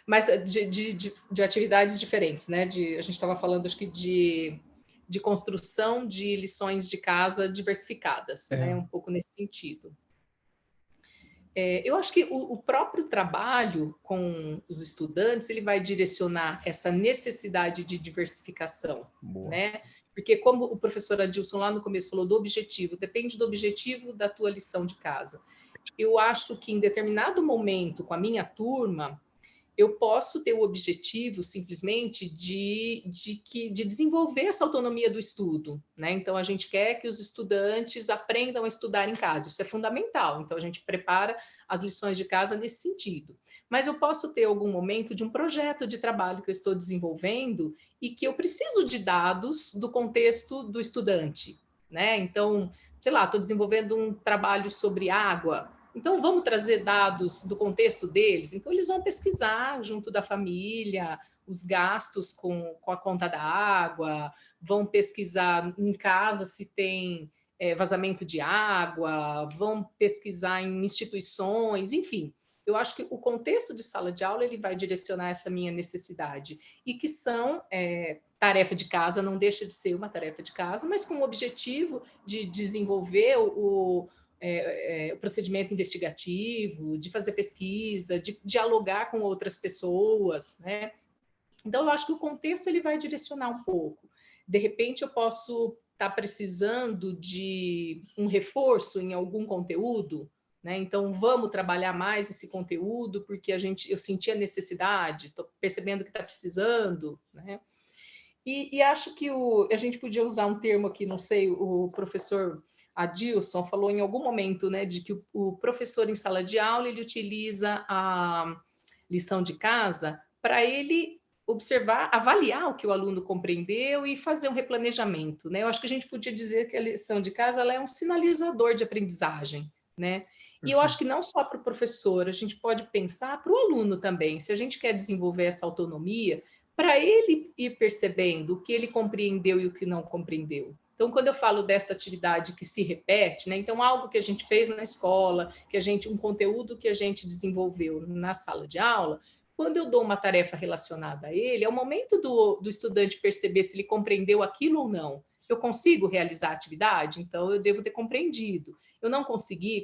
Speaker 4: Mas de atividades diferentes, né? A gente estava falando, acho que de construção de lições de casa diversificadas, né? Um pouco nesse sentido. Eu acho que o próprio trabalho com os estudantes, ele vai direcionar essa necessidade de diversificação, né? Porque como o professor Adilson lá no começo falou do objetivo, depende do objetivo da tua lição de casa. Eu acho que em determinado momento, com a minha turma, eu posso ter o objetivo simplesmente de desenvolver essa autonomia do estudo, né? Então, a gente quer que os estudantes aprendam a estudar em casa, isso é fundamental. Então, a gente prepara as lições de casa nesse sentido. Mas eu posso ter algum momento de um projeto de trabalho que eu estou desenvolvendo e que eu preciso de dados do contexto do estudante, né? Então, sei lá, estou desenvolvendo um trabalho sobre água. Então, vamos trazer dados do contexto deles. Então, eles vão pesquisar junto da família os gastos com a conta da água, vão pesquisar em casa se tem vazamento de água, vão pesquisar em instituições, enfim. Eu acho que o contexto de sala de aula ele vai direcionar essa minha necessidade. E que são tarefa de casa, não deixa de ser uma tarefa de casa, mas com o objetivo de desenvolver o procedimento investigativo, de fazer pesquisa, de dialogar com outras pessoas, né? Então, eu acho que o contexto ele vai direcionar um pouco. De repente, eu posso estar precisando de um reforço em algum conteúdo, né? Então, vamos trabalhar mais esse conteúdo, porque eu senti a necessidade, estou percebendo que está precisando, né? E acho que a gente podia usar um termo aqui, não sei, o professor Adilson falou em algum momento, né, de que o professor em sala de aula, ele utiliza a lição de casa para ele observar, avaliar o que o aluno compreendeu e fazer um replanejamento, né? Eu acho que a gente podia dizer que a lição de casa ela é um sinalizador de aprendizagem, né? E eu acho que não só para o professor, a gente pode pensar para o aluno também. Se a gente quer desenvolver essa autonomia, para ele ir percebendo o que ele compreendeu e o que não compreendeu. Então, quando eu falo dessa atividade que se repete, né? Então, algo que a gente fez na escola, um conteúdo que a gente desenvolveu na sala de aula, quando eu dou uma tarefa relacionada a ele, é o momento do estudante perceber se ele compreendeu aquilo ou não. Eu consigo realizar a atividade? Então, eu devo ter compreendido. Eu não consegui?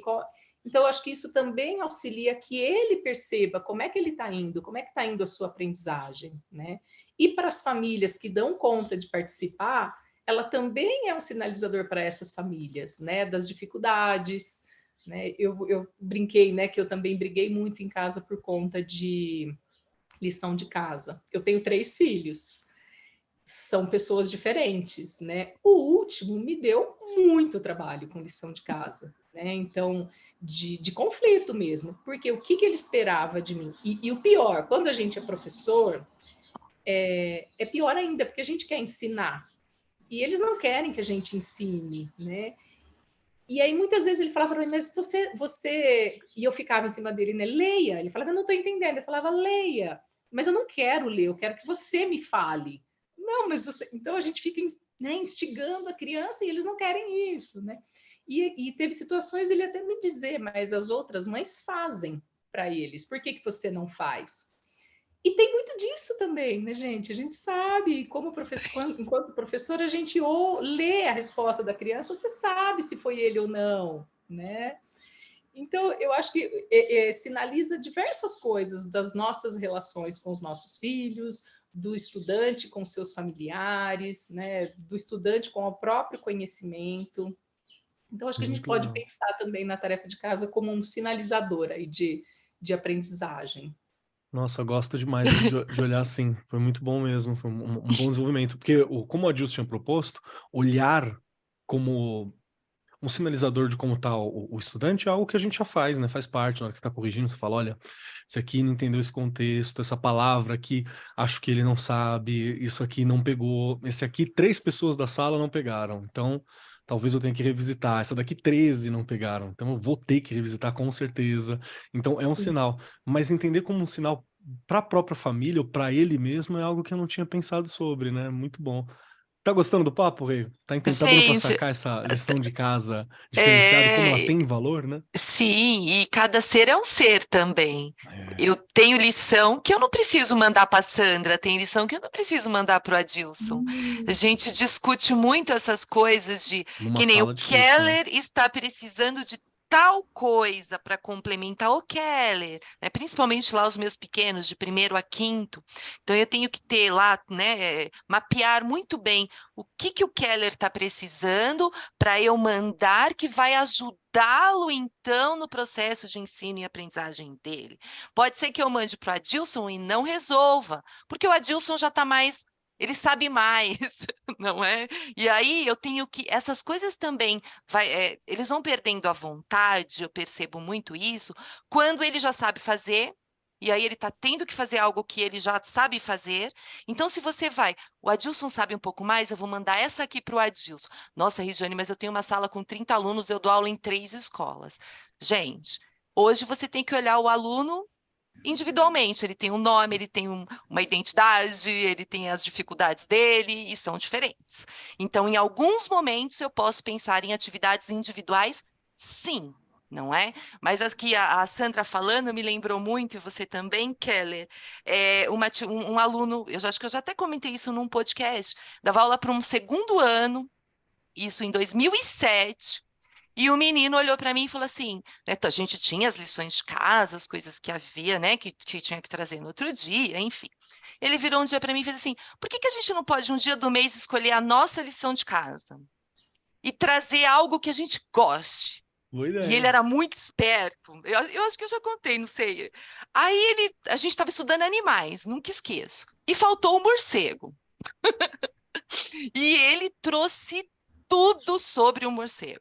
Speaker 4: Então, eu acho que isso também auxilia que ele perceba como é que ele está indo, como é que está indo a sua aprendizagem, né? E para as famílias que dão conta de participar, ela também é um sinalizador para essas famílias, né? Das dificuldades, né? Eu brinquei, né? Que eu também briguei muito em casa por conta de lição de casa. Eu tenho 3 filhos. São pessoas diferentes, né? O último me deu muito trabalho com lição de casa, né? Então, de conflito mesmo, porque o que ele esperava de mim? E o pior, quando a gente é professor, é pior ainda, porque a gente quer ensinar, e eles não querem que a gente ensine, né? E aí, muitas vezes, ele falava para mim, mas você... E eu ficava em cima dele, né? Leia. Ele falava, eu não estou entendendo. Eu falava, leia. Mas eu não quero ler, eu quero que você me fale. Não, mas você... Então, a gente fica, né, instigando a criança e eles não querem isso, né? E teve situações, ele até me dizer, mas as outras mães fazem para eles. Por que você não faz? E tem muito disso também, né, gente? A gente sabe, como professor, enquanto professor, a gente lê a resposta da criança, você sabe se foi ele ou não, né? Então, eu acho que sinaliza diversas coisas das nossas relações com os nossos filhos, do estudante com seus familiares, né? Do estudante com o próprio conhecimento. Então, acho que a gente
Speaker 1: Muito
Speaker 4: pode
Speaker 1: legal.
Speaker 4: pensar também na tarefa de casa como um sinalizador aí de aprendizagem.
Speaker 1: Nossa, eu gosto demais de olhar assim. Foi muito bom mesmo, foi um bom desenvolvimento. Porque, como o Adilson tinha proposto, olhar como um sinalizador de como está o estudante é algo que a gente já faz, né? Faz parte. Na hora que você está corrigindo, você fala, olha, esse aqui não entendeu esse contexto, essa palavra aqui, acho que ele não sabe, isso aqui não pegou, esse aqui 3 pessoas da sala não pegaram, então talvez eu tenha que revisitar. Essa daqui 13 não pegaram, então eu vou ter que revisitar com certeza. Então é um sinal, mas entender como um sinal para a própria família ou para ele mesmo é algo que eu não tinha pensado sobre, né? Muito bom. Tá gostando do papo, Rei? Tá dando para
Speaker 2: Gente,
Speaker 1: sacar essa lição de casa diferenciada e como ela
Speaker 2: é,
Speaker 1: tem valor, né?
Speaker 2: sim, e cada ser é um ser também.
Speaker 1: É,
Speaker 2: Eu tenho lição que eu não preciso mandar para a Sandra, tem lição que eu não preciso mandar para o Adilson. A gente discute muito essas coisas de
Speaker 1: numa
Speaker 2: que nem o
Speaker 1: sala difícil, né?
Speaker 2: Keller está precisando de tal coisa para complementar o Keller, né? Principalmente lá os meus pequenos, de 1º a 5º. Então eu tenho que ter lá, né, mapear muito bem o que o Keller está precisando para eu mandar que vai ajudá-lo, então, no processo de ensino e aprendizagem dele. Pode ser que eu mande para o Adilson e não resolva, porque o Adilson já está mais, ele sabe mais, não é? E aí eu tenho que, essas coisas também, eles vão perdendo a vontade, eu percebo muito isso, quando ele já sabe fazer, e aí ele está tendo que fazer algo que ele já sabe fazer. Então, se você vai, o Adilson sabe um pouco mais, eu vou mandar essa aqui para o Adilson. Nossa, Regiane, mas eu tenho uma sala com 30 alunos, eu dou aula em 3 escolas. Gente, hoje você tem que olhar o aluno individualmente. Ele tem um nome, ele tem uma identidade, ele tem as dificuldades dele e são diferentes. Então, em alguns momentos, eu posso pensar em atividades individuais, sim. Não é? Mas aqui a Sandra falando me lembrou muito, e você também, Keller, um aluno, eu acho que eu já até comentei isso num podcast, dava aula para um 2º ano, isso em 2007, e o menino olhou para mim e falou assim, né, a gente tinha as lições de casa, as coisas que havia, né, que tinha que trazer no outro dia, enfim. Ele virou um dia para mim e fez assim, por que a gente não pode um dia do mês escolher a nossa lição de casa e trazer algo que a gente goste?
Speaker 1: Boa
Speaker 2: E ele
Speaker 1: ideia.
Speaker 2: era muito esperto. Eu acho que eu já contei, não sei. Aí a gente estava estudando animais, nunca esqueço. E faltou o morcego. E ele trouxe tudo sobre o morcego.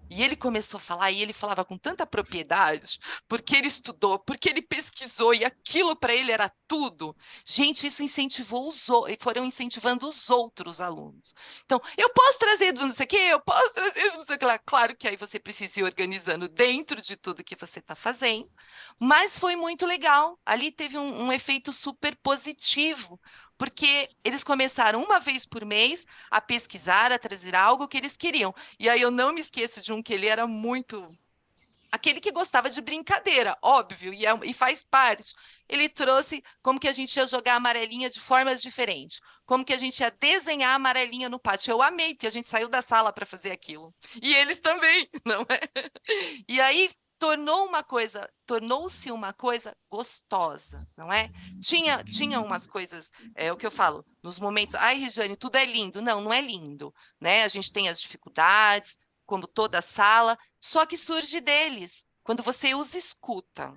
Speaker 2: E ele começou a falar, e ele falava com tanta propriedade, porque ele estudou, porque ele pesquisou, e aquilo para ele era tudo. Gente, isso incentivou foram incentivando os outros alunos. Então, eu posso trazer do não sei o quê, eu posso trazer do não sei o que lá. Claro que aí você precisa ir organizando dentro de tudo que você está fazendo, mas foi muito legal. Ali teve um efeito super positivo, porque eles começaram uma vez por mês a pesquisar, a trazer algo que eles queriam. E aí eu não me esqueço de um que ele era muito... aquele que gostava de brincadeira, óbvio, e faz parte. Ele trouxe como que a gente ia jogar amarelinha de formas diferentes, como que a gente ia desenhar amarelinha no pátio. Eu amei, porque a gente saiu da sala para fazer aquilo. E eles também, não é? E aí tornou-se uma coisa gostosa, não é? Tinha umas coisas, o que eu falo, nos momentos, ai, Regiane, tudo é lindo. Não, não é lindo, né? A gente tem as dificuldades, como toda sala, só que surge deles, quando você os escuta.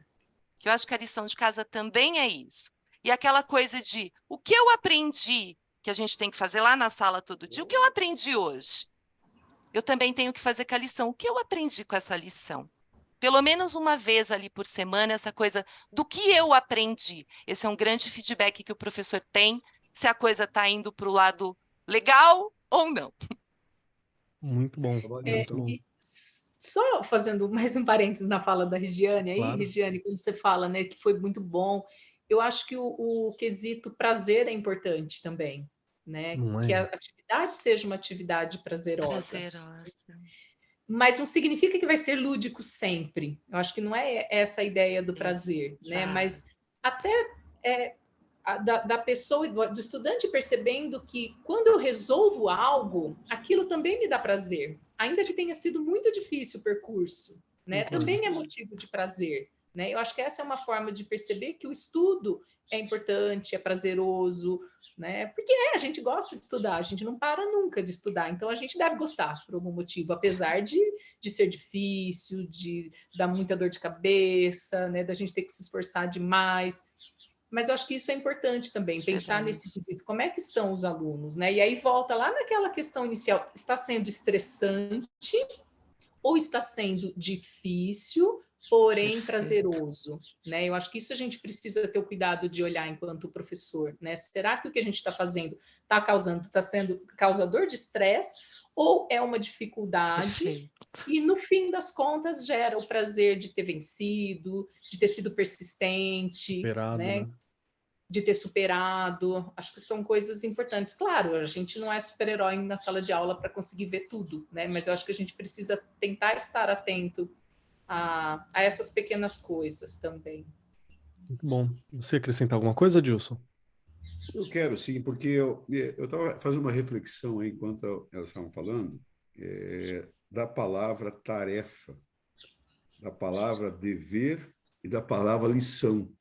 Speaker 2: Que eu acho que a lição de casa também é isso. E aquela coisa de, o que eu aprendi, que a gente tem que fazer lá na sala todo dia, o que eu aprendi hoje? Eu também tenho que fazer com a lição. O que eu aprendi com essa lição? Pelo menos uma vez ali por semana, essa coisa do que eu aprendi. Esse é um grande feedback que o professor tem, se a coisa está indo para o lado legal ou não.
Speaker 1: Muito bom, muito
Speaker 3: Avaliação.
Speaker 1: bom.
Speaker 4: Só fazendo mais um parênteses na fala da Regiane aí,
Speaker 1: Claro.
Speaker 4: Regiane, quando você fala, né, que foi muito bom, eu acho que o quesito prazer é importante também, né?
Speaker 1: Não
Speaker 4: Que a
Speaker 1: é?
Speaker 4: atividade seja uma atividade prazerosa.
Speaker 2: Prazerosa.
Speaker 4: Mas não significa que vai ser lúdico sempre. Eu acho que não é essa a ideia do prazer, né?
Speaker 2: Exato.
Speaker 4: Mas até da pessoa, do estudante percebendo que quando eu resolvo algo, aquilo também me dá prazer, ainda que tenha sido muito difícil o percurso, né? Também é motivo de prazer, né? Eu acho que essa é uma forma de perceber que o estudo é importante, é prazeroso, né? Porque a gente gosta de estudar, a gente não para nunca de estudar, então a gente deve gostar por algum motivo, apesar de ser difícil, de dar muita dor de cabeça, né? Da gente ter que se esforçar demais. Mas eu acho que isso é importante também, pensar nesse quesito, como é que estão os alunos, né? E aí volta lá naquela questão inicial, está sendo estressante ou está sendo difícil, porém prazeroso, né? Eu acho que isso a gente precisa ter o cuidado de olhar enquanto professor, né? Será que o que a gente está fazendo está sendo causador de estresse ou é uma dificuldade e no fim das contas gera o prazer de ter vencido, de ter sido persistente,
Speaker 1: Superado,
Speaker 4: né?
Speaker 1: né?
Speaker 4: De ter superado, acho que são coisas importantes. Claro, a gente não é super-herói na sala de aula para conseguir ver tudo, né? Mas eu acho que a gente precisa tentar estar atento a essas pequenas coisas também.
Speaker 1: Muito bom. Você acrescentar alguma coisa, Dilson?
Speaker 3: Eu quero, sim, porque eu estava fazendo uma reflexão aí, enquanto elas estavam falando, da palavra tarefa, da palavra dever e da palavra lição.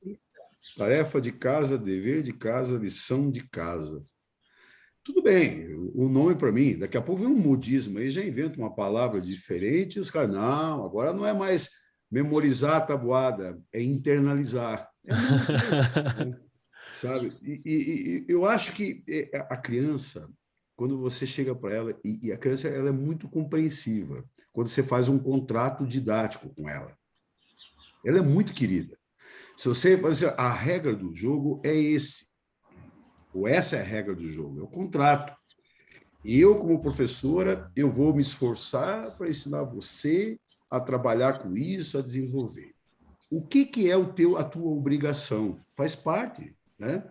Speaker 3: Tarefa de casa, dever de casa, lição de casa. Tudo bem, o nome para mim, daqui a pouco vem um modismo aí, já inventa uma palavra diferente e os caras, não, agora não é mais memorizar a tabuada, é internalizar. É a mesma coisa, né? Sabe? E eu acho que a criança, quando você chega para ela, e a criança ela é muito compreensiva, quando você faz um contrato didático com ela. Ela é muito querida. Se você dizer, a regra do jogo é esse, ou essa é a regra do jogo, é o contrato. E eu, como professora, eu vou me esforçar para ensinar você a trabalhar com isso, a desenvolver. O que é a tua obrigação? Faz parte, né?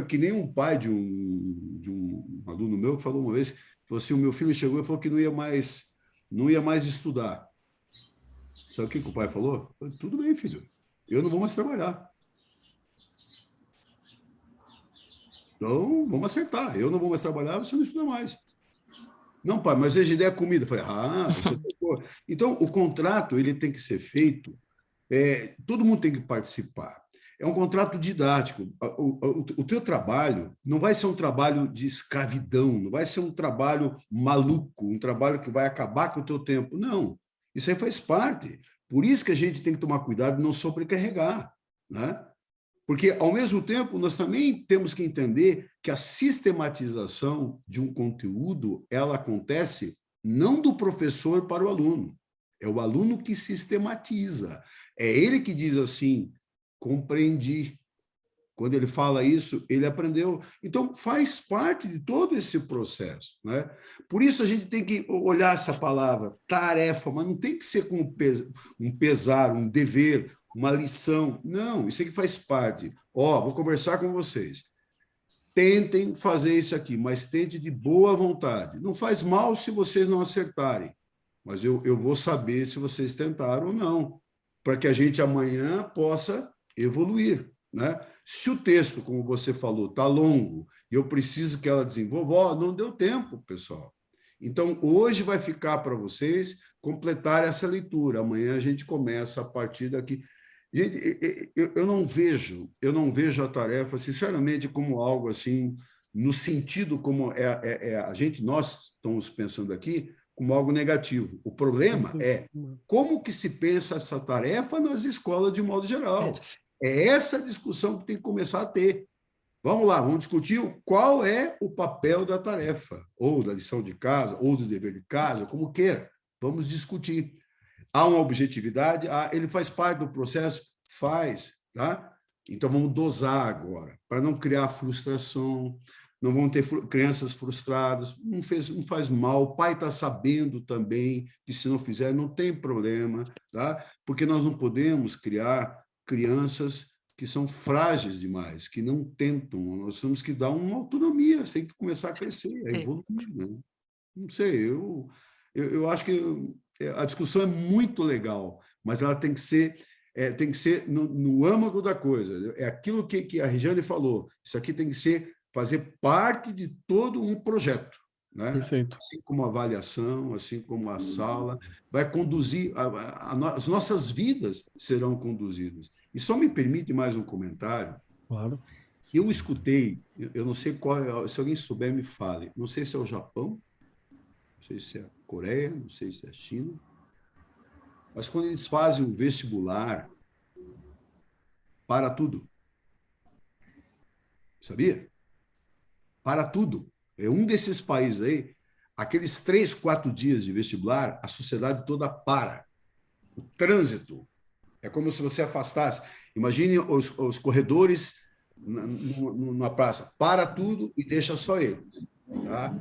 Speaker 3: Que nem um pai de um aluno meu que falou uma vez, falou assim, o meu filho chegou e falou que não ia mais estudar. Sabe o que o pai falou? Eu falei, tudo bem, filho, eu não vou mais trabalhar. Então, vamos acertar. Eu não vou mais trabalhar, você não estuda mais. Não, pai, mas hoje ideia é comida. Eu falei, você tocou. Então, o contrato ele tem que ser feito, todo mundo tem que participar. É um contrato didático. O teu trabalho não vai ser um trabalho de escravidão, não vai ser um trabalho maluco, um trabalho que vai acabar com o teu tempo. Não, isso aí faz parte. Por isso que a gente tem que tomar cuidado e não sobrecarregar, né? Porque, ao mesmo tempo, nós também temos que entender que a sistematização de um conteúdo, ela acontece não do professor para o aluno, é o aluno que sistematiza. É ele que diz assim, compreendi. Quando ele fala isso, ele aprendeu. Então, faz parte de todo esse processo, né? Por isso, a gente tem que olhar essa palavra, tarefa, mas não tem que ser como um pesar, um dever, uma lição. Não, isso aqui faz parte. Vou conversar com vocês. Tentem fazer isso aqui, mas tente de boa vontade. Não faz mal se vocês não acertarem, mas eu vou saber se vocês tentaram ou não, para que a gente amanhã possa evoluir, né? Se o texto, como você falou, está longo e eu preciso que ela desenvolva, não deu tempo, pessoal. Então, hoje vai ficar para vocês completar essa leitura. Amanhã a gente começa a partir daqui. Gente, eu não vejo a tarefa, sinceramente, como algo assim, no sentido como nós estamos pensando aqui, como algo negativo. O problema é como que se pensa essa tarefa nas escolas de modo geral. É essa discussão que tem que começar a ter. Vamos lá, vamos discutir qual é o papel da tarefa, ou da lição de casa, ou do dever de casa, como queira. Vamos discutir. Há uma objetividade? Ele faz parte do processo? Faz, tá? Então, vamos dosar agora, para não criar frustração, não vão ter crianças frustradas, não faz mal, o pai está sabendo também que se não fizer, não tem problema, tá? Porque nós não podemos criar crianças que são frágeis demais, que não tentam, nós temos que dar uma autonomia, tem que começar a crescer, a evoluir, né? Não sei, eu acho que a discussão é muito legal, mas ela tem que ser no âmago da coisa. É aquilo que a Regiane falou. Isso aqui tem que fazer parte de todo um projeto. né?
Speaker 1: Perfeito.
Speaker 3: Assim como a avaliação, assim como a sala, vai conduzir, as nossas vidas serão conduzidas. E só me permite mais um comentário.
Speaker 1: Claro.
Speaker 3: Eu escutei, eu não sei qual, se alguém souber, me fale, não sei se é o Japão, não sei se é a Coreia, não sei se é a China, mas quando eles fazem o vestibular, para tudo. Sabia? Para tudo. É um desses países aí, aqueles 3, 4 dias de vestibular, a sociedade toda para. O trânsito. É como se você afastasse. Imagine os corredores na praça. Para tudo e deixa só eles. Tá?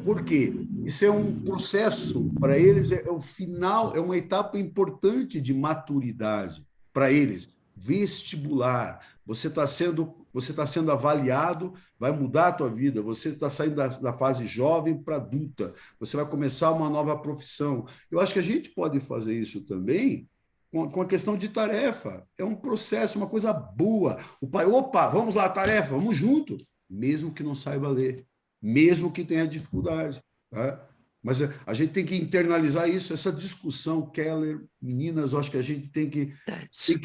Speaker 3: Por quê? Isso é um processo, para eles, é o final, é uma etapa importante de maturidade para eles. Vestibular. Você está sendo avaliado, vai mudar a tua vida. Você está saindo da fase jovem para adulta. Você vai começar uma nova profissão. Eu acho que a gente pode fazer isso também com a questão de tarefa. É um processo, uma coisa boa. O pai, opa, vamos lá, tarefa, vamos junto. Mesmo que não saiba ler, mesmo que tenha dificuldade. Tá? Mas a gente tem que internalizar isso, essa discussão, Keller, meninas, eu acho que a gente tem que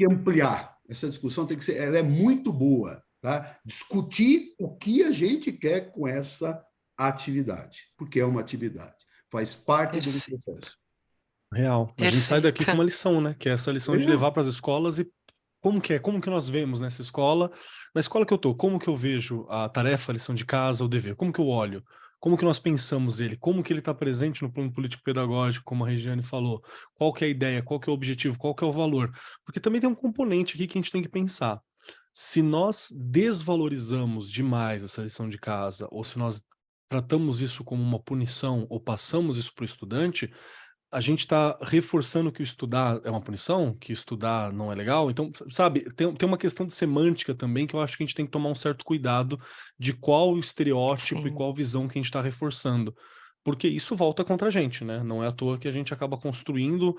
Speaker 3: ampliar. Essa discussão tem que ser, ela é muito boa. Tá? Discutir o que a gente quer com essa atividade, porque é uma atividade, faz parte do processo.
Speaker 1: Real. A gente sai daqui com uma lição, né? Que é essa lição de
Speaker 3: É.
Speaker 1: levar para as escolas e como que é, como que nós vemos nessa escola, na escola que eu tô, como que eu vejo a tarefa, a lição de casa, o dever, como que eu olho, como que nós pensamos ele, como que ele está presente no plano político-pedagógico, como a Regiane falou, qual que é a ideia, qual que é o objetivo, qual que é o valor, porque também tem um componente aqui que a gente tem que pensar. Se nós desvalorizamos demais essa lição de casa, ou se nós tratamos isso como uma punição, ou passamos isso para o estudante, a gente está reforçando que o estudar é uma punição, que estudar não é legal. Então, sabe, tem uma questão de semântica também que eu acho que a gente tem que tomar um certo cuidado de qual estereótipo e qual visão que a gente está reforçando. Porque isso volta contra a gente, né? Não é à toa que a gente acaba construindo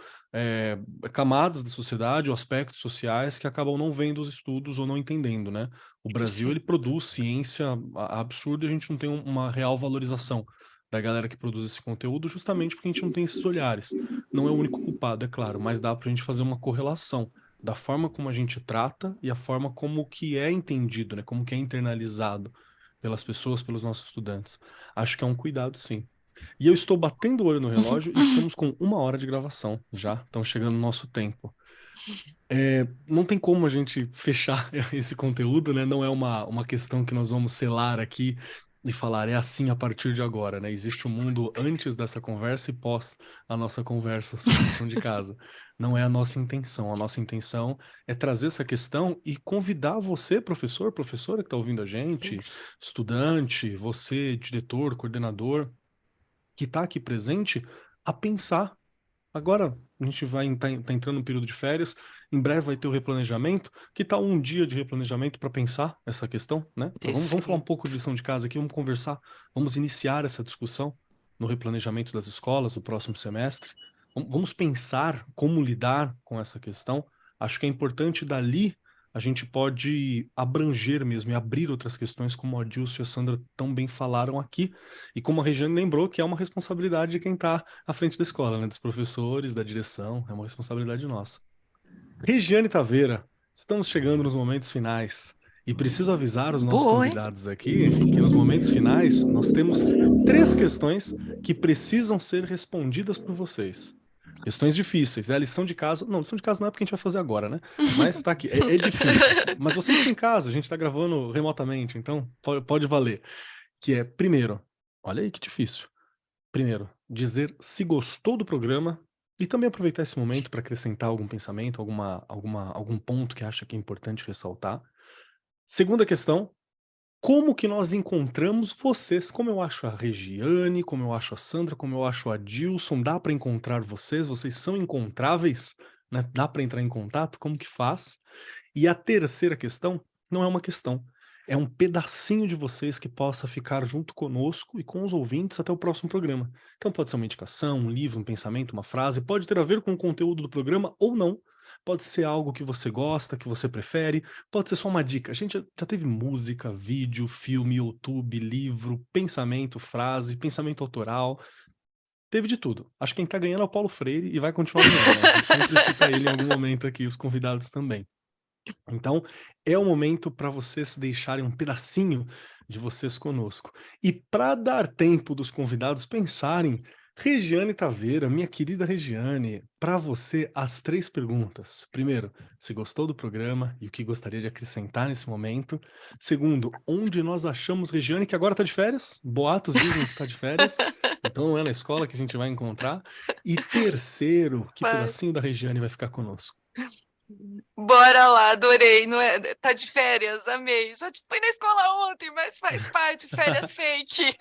Speaker 1: camadas da sociedade ou aspectos sociais que acabam não vendo os estudos ou não entendendo, né? O Brasil, ele produz ciência absurda e a gente não tem uma real valorização da galera que produz esse conteúdo, justamente porque a gente não tem esses olhares. Não é o único culpado, é claro, mas dá pra gente fazer uma correlação da forma como a gente trata e a forma como que é entendido, né? Como que é internalizado pelas pessoas, pelos nossos estudantes. Acho que é um cuidado, sim. E eu estou batendo o olho no relógio e estamos com 1 hora de gravação já. Estamos chegando no nosso tempo. Não tem como a gente fechar esse conteúdo, né? Não é uma questão que nós vamos selar aqui e falar, é assim a partir de agora, né? Existe um mundo antes dessa conversa e pós a nossa conversa sobre lição de casa. Não é a nossa intenção. A nossa intenção é trazer essa questão e convidar você, professor, professora que está ouvindo a gente, estudante, você, diretor, coordenador, que está aqui presente, a pensar. Agora a gente tá entrando no período de férias, em breve vai ter o replanejamento. Que tal um dia de replanejamento para pensar essa questão, né? Vamos falar um pouco de lição de casa aqui, vamos conversar, vamos iniciar essa discussão no replanejamento das escolas no próximo semestre. Vamos pensar como lidar com essa questão. Acho que é importante dali a gente pode abranger mesmo e abrir outras questões, como a Dilson e a Sandra tão bem falaram aqui, e como a Regiane lembrou, que é uma responsabilidade de quem está à frente da escola, né? Dos professores, da direção, é uma responsabilidade nossa. Regiane Taveira, estamos chegando nos momentos finais, e preciso avisar os nossos convidados aqui que nos momentos finais nós temos 3 questões que precisam ser respondidas por vocês. Questões difíceis. É a lição de casa. Não, lição de casa não é porque a gente vai fazer agora, né? Mas tá aqui. É difícil. Mas vocês têm casa, a gente tá gravando remotamente, então pode valer. Que é, primeiro, olha aí que difícil. Primeiro, dizer se gostou do programa e também aproveitar esse momento para acrescentar algum pensamento, algum ponto que acha que é importante ressaltar. Segunda questão, como que nós encontramos vocês? Como eu acho a Regiane, como eu acho a Sandra, como eu acho a Dilson, dá para encontrar vocês? Vocês são encontráveis? Né? Dá para entrar em contato? Como que faz? E a terceira questão não é uma questão, é um pedacinho de vocês que possa ficar junto conosco e com os ouvintes até o próximo programa. Então pode ser uma indicação, um livro, um pensamento, uma frase, pode ter a ver com o conteúdo do programa ou não, pode ser algo que você gosta, que você prefere, pode ser só uma dica. A gente já teve música, vídeo, filme, YouTube, livro, pensamento, frase, pensamento autoral, teve de tudo. Acho que quem tá ganhando é o Paulo Freire e vai continuar ganhando, né? A gente sempre cita ele em algum momento aqui, os convidados também. Então, é o momento para vocês deixarem um pedacinho de vocês conosco. E para dar tempo dos convidados pensarem, Regiane Taveira, minha querida Regiane, para você as 3 perguntas. Primeiro, se gostou do programa e o que gostaria de acrescentar nesse momento. Segundo, onde nós achamos Regiane, que agora está de férias? Boatos dizem que está de férias, então não é na escola que a gente vai encontrar. E terceiro, que
Speaker 2: Vai.
Speaker 1: pedacinho da Regiane vai ficar conosco?
Speaker 2: Bora lá, adorei, não é? Tá de férias, amei. Já fui na escola ontem, mas faz parte, férias fake.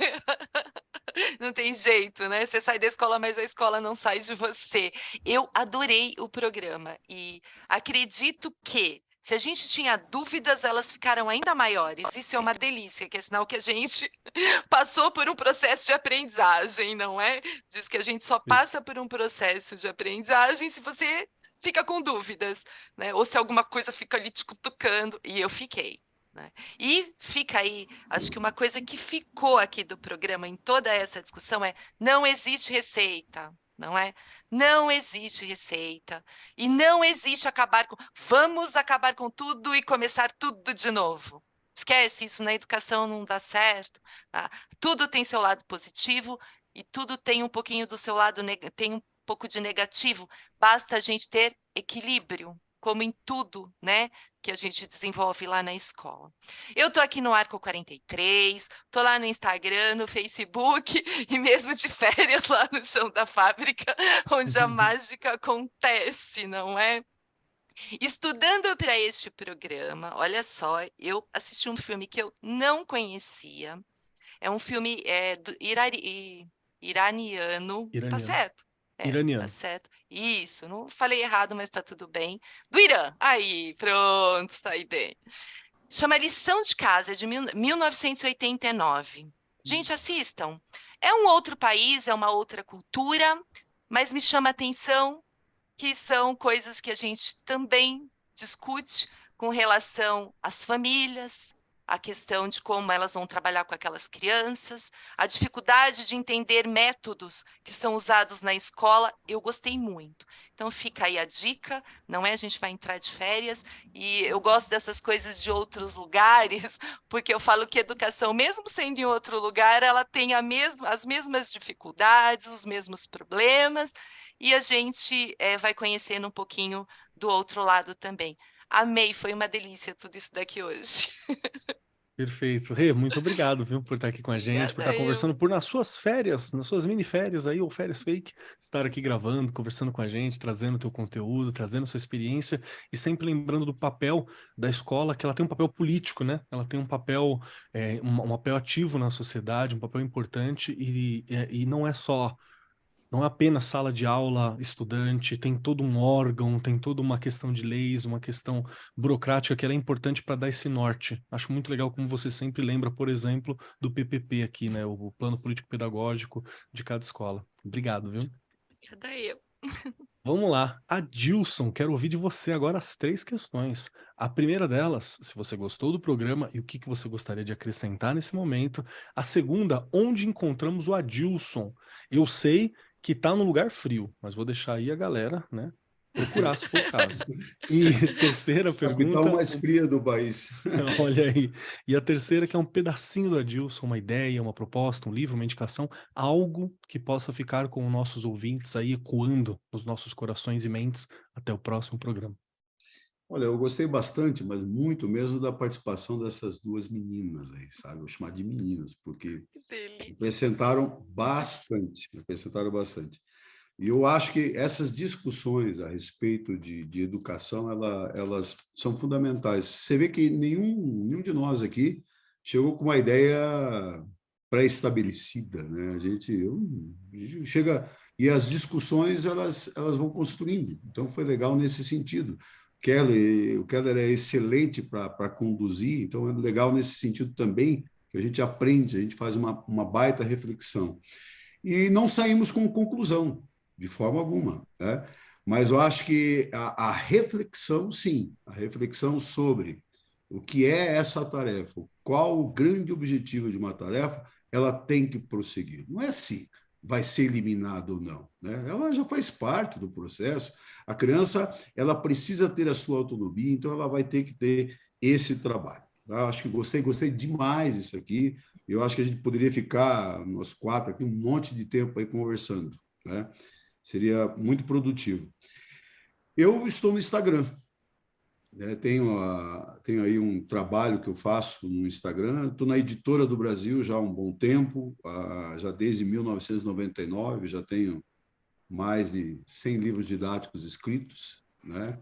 Speaker 2: Não tem jeito, né? Você sai da escola, mas a escola não sai de você. Eu adorei o programa e acredito que se a gente tinha dúvidas, elas ficaram ainda maiores. Isso é uma delícia, que é sinal que a gente passou por um processo de aprendizagem, não é? Diz que a gente só passa por um processo de aprendizagem se você fica com dúvidas, né? Ou se alguma coisa fica ali te cutucando, e eu fiquei. Né? E fica aí, acho que uma coisa que ficou aqui do programa em toda essa discussão é: não existe receita, não é? Não existe receita. E não existe acabar com. Vamos acabar com tudo e começar tudo de novo. Esquece isso, na educação não dá certo. Tá? Tudo tem seu lado positivo e tudo tem um pouquinho do seu lado, tem um pouco de negativo. Basta a gente ter equilíbrio, como em tudo, né, que a gente desenvolve lá na escola. Eu tô aqui no Arco 43, tô lá no Instagram, no Facebook e mesmo de férias lá no chão da fábrica, onde a mágica acontece, não é? Estudando para este programa, olha só, eu assisti um filme que eu não conhecia. É um filme iraniano, tá
Speaker 1: Iraniano.
Speaker 2: certo? Tá
Speaker 1: Iraniano.
Speaker 2: certo. Isso, não falei errado, mas tá tudo bem. Do Irã. Aí, pronto, saí bem. Chama Lição de Casa, é de 1989. Gente, assistam. É um outro país, é uma outra cultura, mas me chama a atenção que são coisas que a gente também discute com relação às famílias, a questão de como elas vão trabalhar com aquelas crianças, a dificuldade de entender métodos que são usados na escola. Eu gostei muito. Então fica aí a dica, não é? A gente vai entrar de férias e eu gosto dessas coisas de outros lugares, porque eu falo que educação, mesmo sendo em outro lugar, ela tem as mesmas dificuldades, os mesmos problemas, e a gente vai conhecendo um pouquinho do outro lado também. Amei, foi uma delícia tudo isso daqui hoje.
Speaker 1: Perfeito. Rê, muito obrigado, viu, por estar aqui com a gente, por estar
Speaker 2: Obrigada,
Speaker 1: conversando nas suas férias, nas suas mini férias aí, ou férias fake, estar aqui gravando, conversando com a gente, trazendo o teu conteúdo, trazendo sua experiência e sempre lembrando do papel da escola, que ela tem um papel político, né? Ela tem um papel, um papel ativo na sociedade, um papel importante e não é apenas sala de aula, estudante, tem todo um órgão, tem toda uma questão de leis, uma questão burocrática que ela é importante para dar esse norte. Acho muito legal como você sempre lembra, por exemplo, do PPP aqui, né? O Plano Político Pedagógico de cada escola. Obrigado, viu?
Speaker 2: Obrigada eu.
Speaker 1: Vamos lá. Adilson, quero ouvir de você agora as 3 questões. A primeira delas, se você gostou do programa e o que você gostaria de acrescentar nesse momento. A segunda, onde encontramos o Adilson? Eu sei que tá num lugar frio, mas vou deixar aí a galera, né, procurar se for o caso. E terceira
Speaker 3: Capital
Speaker 1: pergunta,
Speaker 3: mais fria do país.
Speaker 1: olha aí. E a terceira que é um pedacinho do Adilson, uma ideia, uma proposta, um livro, uma indicação, algo que possa ficar com os nossos ouvintes aí ecoando nos nossos corações e mentes até o próximo programa.
Speaker 3: Olha, eu gostei bastante, mas muito mesmo da participação dessas 2 meninas aí, sabe? Vou chamar de meninas, porque
Speaker 2: Que delícia.
Speaker 3: acrescentaram bastante, acrescentaram bastante. E eu acho que essas discussões a respeito de educação, elas são fundamentais. Você vê que nenhum de nós aqui chegou com uma ideia pré-estabelecida, né? A gente chega... E as discussões, elas vão construindo. Então, foi legal nesse sentido. O Keller é excelente para conduzir, então é legal nesse sentido também, que a gente aprende, a gente faz uma baita reflexão. E não saímos com conclusão, de forma alguma, né? Mas eu acho que a reflexão, sim, a reflexão sobre o que é essa tarefa, qual o grande objetivo de uma tarefa, ela tem que prosseguir. Não é se vai ser eliminada ou não, né? Ela já faz parte do processo. A criança, ela precisa ter a sua autonomia, então ela vai ter que ter esse trabalho. Eu acho que gostei demais disso aqui. Eu acho que a gente poderia ficar, nós quatro aqui, um monte de tempo aí conversando, né? Seria muito produtivo. Eu estou no Instagram, né? Tenho aí um trabalho que eu faço no Instagram. Estou na Editora do Brasil já há um bom tempo, já desde 1999, já tenho mais de 100 livros didáticos escritos, né?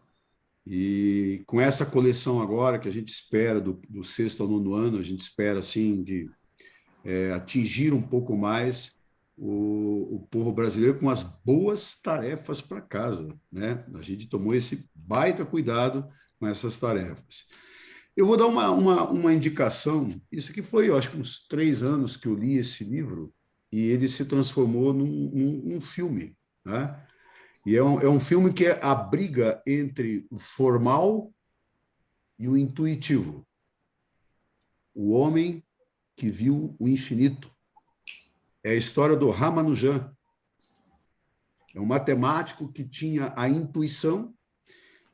Speaker 3: E com essa coleção agora, que a gente espera, do sexto ao nono ano, a gente espera, assim, de atingir um pouco mais o povo brasileiro com as boas tarefas para casa, né? A gente tomou esse baita cuidado com essas tarefas. Eu vou dar uma indicação. Isso aqui foi, eu acho que uns 3 anos que eu li esse livro e ele se transformou num filme, né? E é um filme que é a briga entre o formal e o intuitivo. O homem que viu o infinito. É a história do Ramanujan. É um matemático que tinha a intuição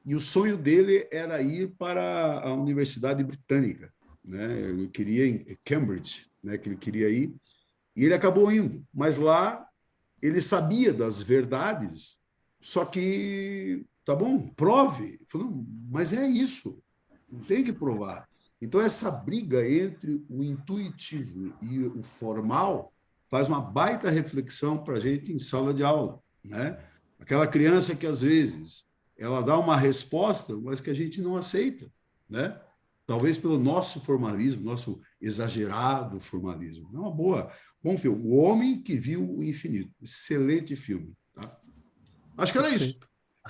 Speaker 3: e o sonho dele era ir para a Universidade Britânica, né? Ele queria em Cambridge, né? Que ele queria ir, e ele acabou indo. Mas lá ele sabia das verdades, só que tá bom, prove. Ele falou, mas é isso, não tem que provar. Então essa briga entre o intuitivo e o formal faz uma baita reflexão para a gente em sala de aula, né? Aquela criança que às vezes ela dá uma resposta, mas que a gente não aceita, né? Talvez pelo nosso formalismo, nosso exagerado formalismo. É uma bom filme. O Homem que Viu o Infinito. Excelente filme. Tá? Acho que era isso.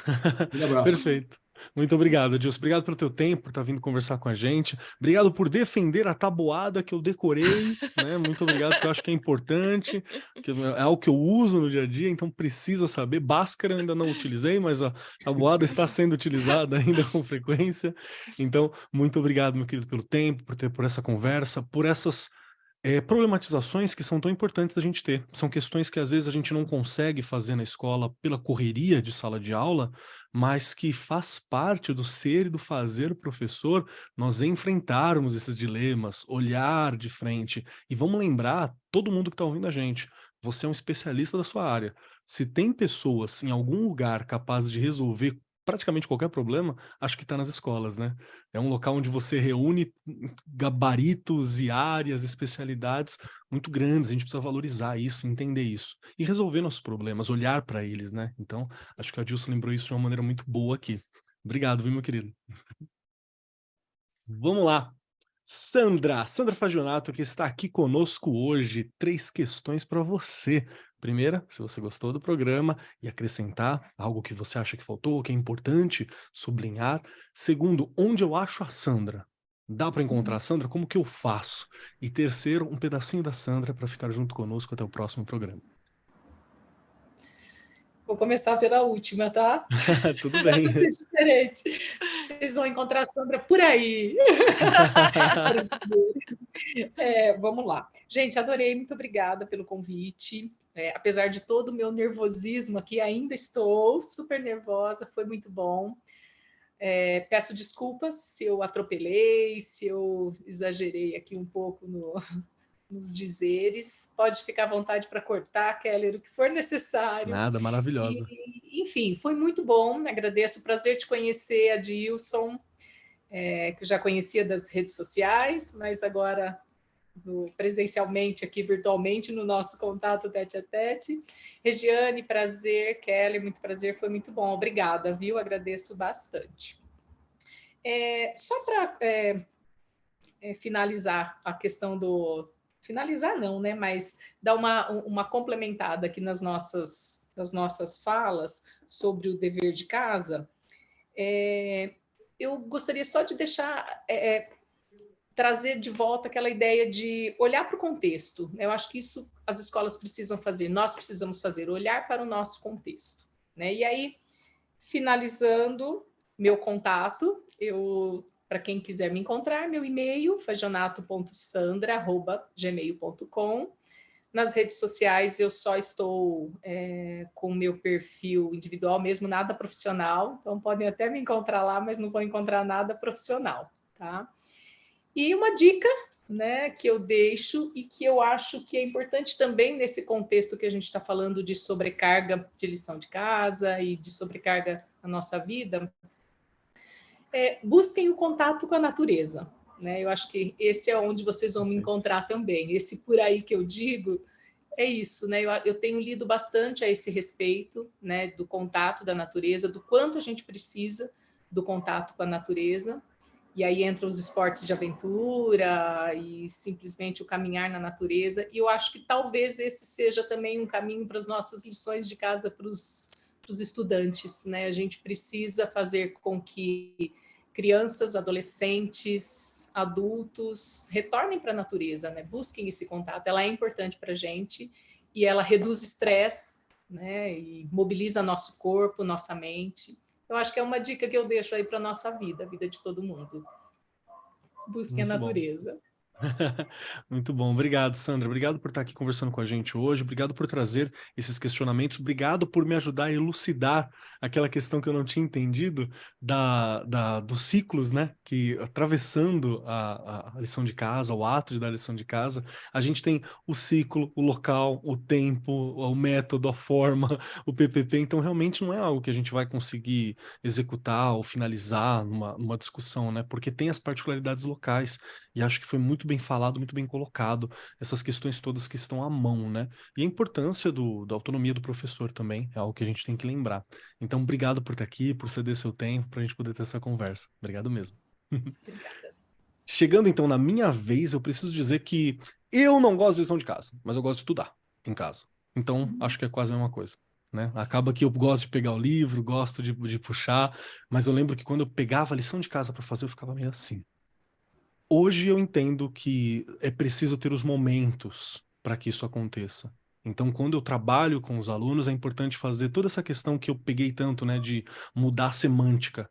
Speaker 1: Perfeito.
Speaker 3: Um abraço.
Speaker 1: Perfeito. Muito obrigado, Edilson. Obrigado pelo teu tempo, por estar vindo conversar com a gente. Obrigado por defender a tabuada que eu decorei, né? Muito obrigado, porque eu acho que é importante, que é algo que eu uso no dia a dia, então precisa saber. Bhaskara eu ainda não utilizei, mas a tabuada está sendo utilizada ainda com frequência. Então, muito obrigado, meu querido, pelo tempo, por essa conversa, por essas problematizações que são tão importantes da gente ter. São questões que às vezes a gente não consegue fazer na escola pela correria de sala de aula, mas que faz parte do ser e do fazer professor nós enfrentarmos esses dilemas, olhar de frente. E vamos lembrar, todo mundo que está ouvindo a gente, você é um especialista da sua área. Se tem pessoas em algum lugar capazes de resolver praticamente qualquer problema, acho que está nas escolas, né? É um local onde você reúne gabaritos e áreas, especialidades muito grandes. A gente precisa valorizar isso, entender isso e resolver nossos problemas, olhar para eles, né? Então, acho que o Adilson lembrou isso de uma maneira muito boa aqui. Obrigado, viu, meu querido? Vamos lá. Sandra Fagionato, que está aqui conosco hoje. 3 questões para você. Primeira, se você gostou do programa e acrescentar algo que você acha que faltou, que é importante sublinhar. Segundo, onde eu acho a Sandra? Dá para encontrar a Sandra? Como que eu faço? E terceiro, um pedacinho da Sandra para ficar junto conosco até o próximo programa.
Speaker 4: Vou começar pela última, tá?
Speaker 1: Tudo bem.
Speaker 4: Vai ser diferente. Vocês vão encontrar a Sandra por aí. Vamos lá. Gente, adorei, muito obrigada pelo convite. Apesar de todo o meu nervosismo aqui, ainda estou super nervosa, foi muito bom. Peço desculpas se eu atropelei, se eu exagerei aqui um pouco nos dizeres. Pode ficar à vontade para cortar, Keller, o que for necessário.
Speaker 1: Nada, maravilhosa.
Speaker 4: Enfim, foi muito bom. Agradeço, prazer te conhecer, Adilson, que eu já conhecia das redes sociais, mas agora presencialmente aqui, virtualmente, no nosso contato tete a tete. Regiane, prazer. Keller, muito prazer, foi muito bom. Obrigada, viu? Agradeço bastante. Só para finalizar a questão do... Finalizar não, né? Mas dar uma complementada aqui nas nossas falas sobre o dever de casa, eu gostaria só de deixar... trazer de volta aquela ideia de olhar para o contexto. Eu acho que isso as escolas precisam fazer, nós precisamos fazer, olhar para o nosso contexto, né? E aí, finalizando meu contato, para quem quiser me encontrar, meu e-mail, fajonato.sandra@gmail.com. Nas redes sociais eu só estou com o meu perfil individual mesmo, nada profissional, então podem até me encontrar lá, mas não vão encontrar nada profissional, tá? E uma dica, né, que eu deixo e que eu acho que é importante também nesse contexto que a gente está falando de sobrecarga de lição de casa e de sobrecarga na nossa vida, busquem o contato com a natureza, né? Eu acho que esse é onde vocês vão me encontrar também. Esse por aí que eu digo é isso, né? Eu tenho lido bastante a esse respeito, né, do contato da natureza, do quanto a gente precisa do contato com a natureza. E aí entram os esportes de aventura e simplesmente o caminhar na natureza. E eu acho que talvez esse seja também um caminho para as nossas lições de casa para os estudantes, né? A gente precisa fazer com que crianças, adolescentes, adultos retornem para a natureza, né? Busquem esse contato. Ela é importante para a gente e ela reduz estresse, né? E mobiliza nosso corpo, nossa mente. Eu acho que é uma dica que eu deixo aí para a nossa vida, a vida de todo mundo. Busquem a natureza.
Speaker 1: Muito bom. Obrigado, Sandra. Obrigado por estar aqui conversando com a gente hoje. Obrigado por trazer esses questionamentos. Obrigado por me ajudar a elucidar aquela questão que eu não tinha entendido dos ciclos, né? Que atravessando a lição de casa, o ato de dar a lição de casa, a gente tem o ciclo, o local, o tempo, o método, a forma, o PPP. Então, realmente não é algo que a gente vai conseguir executar ou finalizar numa discussão, né? Porque tem as particularidades locais. E acho que foi muito bem falado, muito bem colocado, essas questões todas que estão à mão, né? E a importância da autonomia do professor também é algo que a gente tem que lembrar. Então, obrigado por estar aqui, por ceder seu tempo, para a gente poder ter essa conversa. Obrigado mesmo.
Speaker 4: Obrigada.
Speaker 1: Chegando então na minha vez, eu preciso dizer que eu não gosto de lição de casa, mas eu gosto de estudar em casa. Então, acho que é quase a mesma coisa. Né? Acaba que eu gosto de pegar o livro, gosto de puxar, mas eu lembro que quando eu pegava a lição de casa para fazer, eu ficava meio assim. Hoje eu entendo que é preciso ter os momentos para que isso aconteça. Então, quando eu trabalho com os alunos, é importante fazer toda essa questão que eu peguei tanto, né, de mudar a semântica.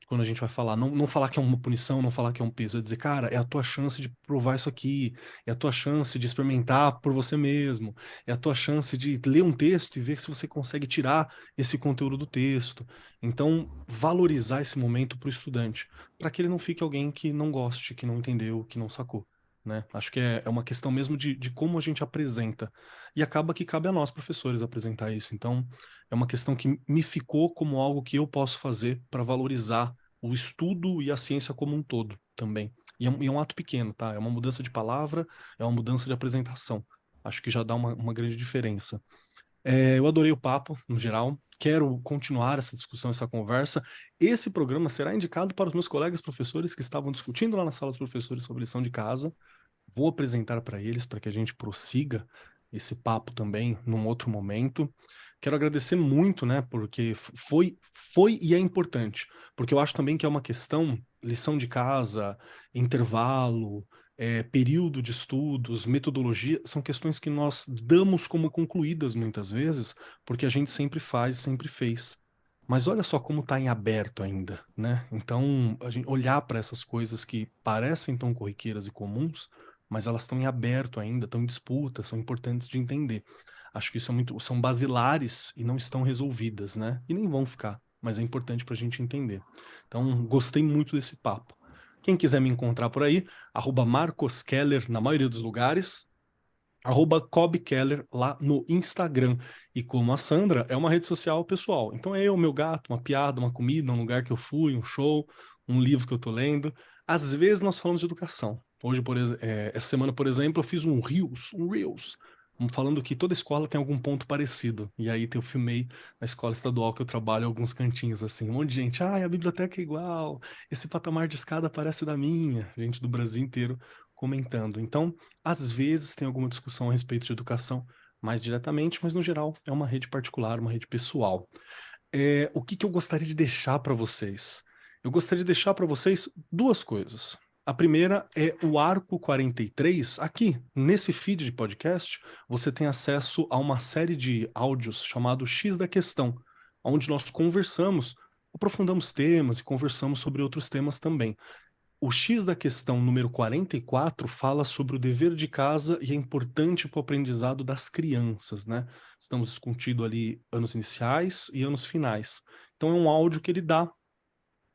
Speaker 1: Quando a gente vai falar, não falar que é uma punição, não falar que é um peso, é dizer, cara, é a tua chance de provar isso aqui, é a tua chance de experimentar por você mesmo, é a tua chance de ler um texto e ver se você consegue tirar esse conteúdo do texto. Então, valorizar esse momento para o estudante, para que ele não fique alguém que não goste, que não entendeu, que não sacou. Né? Acho que é uma questão mesmo de como a gente apresenta. E acaba que cabe a nós, professores, apresentar isso. Então, é uma questão que me ficou como algo que eu posso fazer para valorizar o estudo e a ciência como um todo também. E é um ato pequeno, tá? É uma mudança de palavra, é uma mudança de apresentação. Acho que já dá uma grande diferença. Eu adorei o papo, no geral. Quero continuar essa discussão, essa conversa. Esse programa será indicado para os meus colegas professores que estavam discutindo lá na sala dos professores sobre lição de casa. Vou apresentar para eles para que a gente prossiga esse papo também num outro momento. Quero agradecer muito, né, porque foi e é importante, porque eu acho também que é uma questão, lição de casa, intervalo, período de estudos, metodologia, são questões que nós damos como concluídas muitas vezes, porque a gente sempre faz, sempre fez. Mas olha só como está em aberto ainda, né? Então, a gente olhar para essas coisas que parecem tão corriqueiras e comuns, mas elas estão em aberto ainda, estão em disputa, são importantes de entender. Acho que isso são basilares e não estão resolvidas, né? E nem vão ficar, mas é importante para a gente entender. Então, gostei muito desse papo. Quem quiser me encontrar por aí, @MarcosKeller na maioria dos lugares, @CobKeller lá no Instagram. E como a Sandra, é uma rede social pessoal. Então é eu, meu gato, uma piada, uma comida, um lugar que eu fui, um show, um livro que eu tô lendo. Às vezes nós falamos de educação. Hoje, essa semana, por exemplo, eu fiz um Reels, falando que toda escola tem algum ponto parecido. E aí eu filmei na escola estadual que eu trabalho alguns cantinhos assim. Um monte de gente, a biblioteca é igual, esse patamar de escada parece da minha. Gente do Brasil inteiro comentando. Então, às vezes tem alguma discussão a respeito de educação mais diretamente, mas no geral é uma rede particular, uma rede pessoal. O que eu gostaria de deixar para vocês? Eu gostaria de deixar para vocês duas coisas. A primeira é o Arco 43. Aqui, nesse feed de podcast, você tem acesso a uma série de áudios chamado X da Questão. onde nós conversamos, aprofundamos temas e conversamos sobre outros temas também. O X da questão número 44 fala sobre o dever de casa e é importante para o aprendizado das crianças, né? Estamos discutindo ali anos iniciais e anos finais. Então é um áudio que ele dá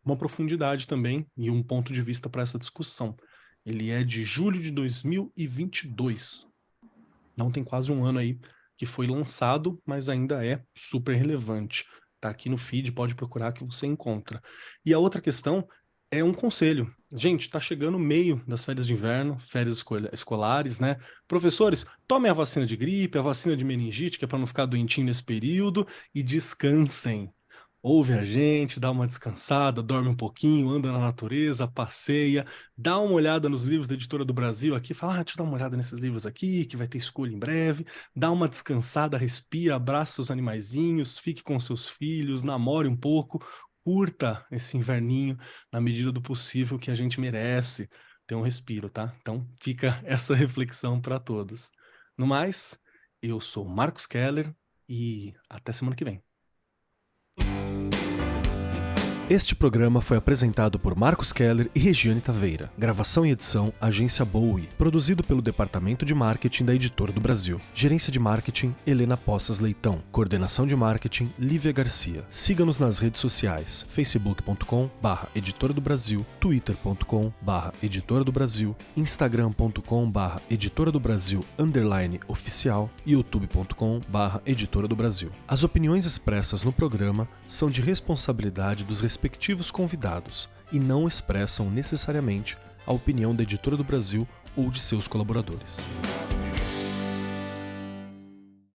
Speaker 1: uma profundidade também e um ponto de vista para essa discussão. Ele é de julho de 2022. Não tem quase um ano aí que foi lançado, mas ainda é super relevante. Tá aqui no feed, pode procurar que você encontra. E a outra questão é um conselho. Gente, tá chegando o meio das férias de inverno, férias escolares, né? Professores, tomem a vacina de gripe, a vacina de meningite, que é para não ficar doentinho nesse período, e descansem. Ouve a gente, dá uma descansada, dorme um pouquinho, anda na natureza, passeia, dá uma olhada nos livros da Editora do Brasil aqui, fala, deixa eu dar uma olhada nesses livros aqui, que vai ter escolha em breve, dá uma descansada, respira, abraça seus animaizinhos, fique com seus filhos, namore um pouco, curta esse inverninho na medida do possível que a gente merece ter um respiro, tá? Então fica essa reflexão para todos. No mais, eu sou Marcos Keller e até semana que vem. Este programa foi apresentado por Marcos Keller e Regiane Taveira. Gravação e edição, Agência Bowie. Produzido pelo Departamento de Marketing da Editora do Brasil. Gerência de Marketing, Helena Poças Leitão. Coordenação de Marketing, Lívia Garcia. Siga-nos nas redes sociais, facebook.com/Editora do Brasil, twitter.com/Editora do Brasil, instagram.com/Editora do Brasil _oficial e youtube.com/Editora do Brasil. As opiniões expressas no programa são de responsabilidade dos respectivos convidados e não expressam necessariamente a opinião da Editora do Brasil ou de seus colaboradores.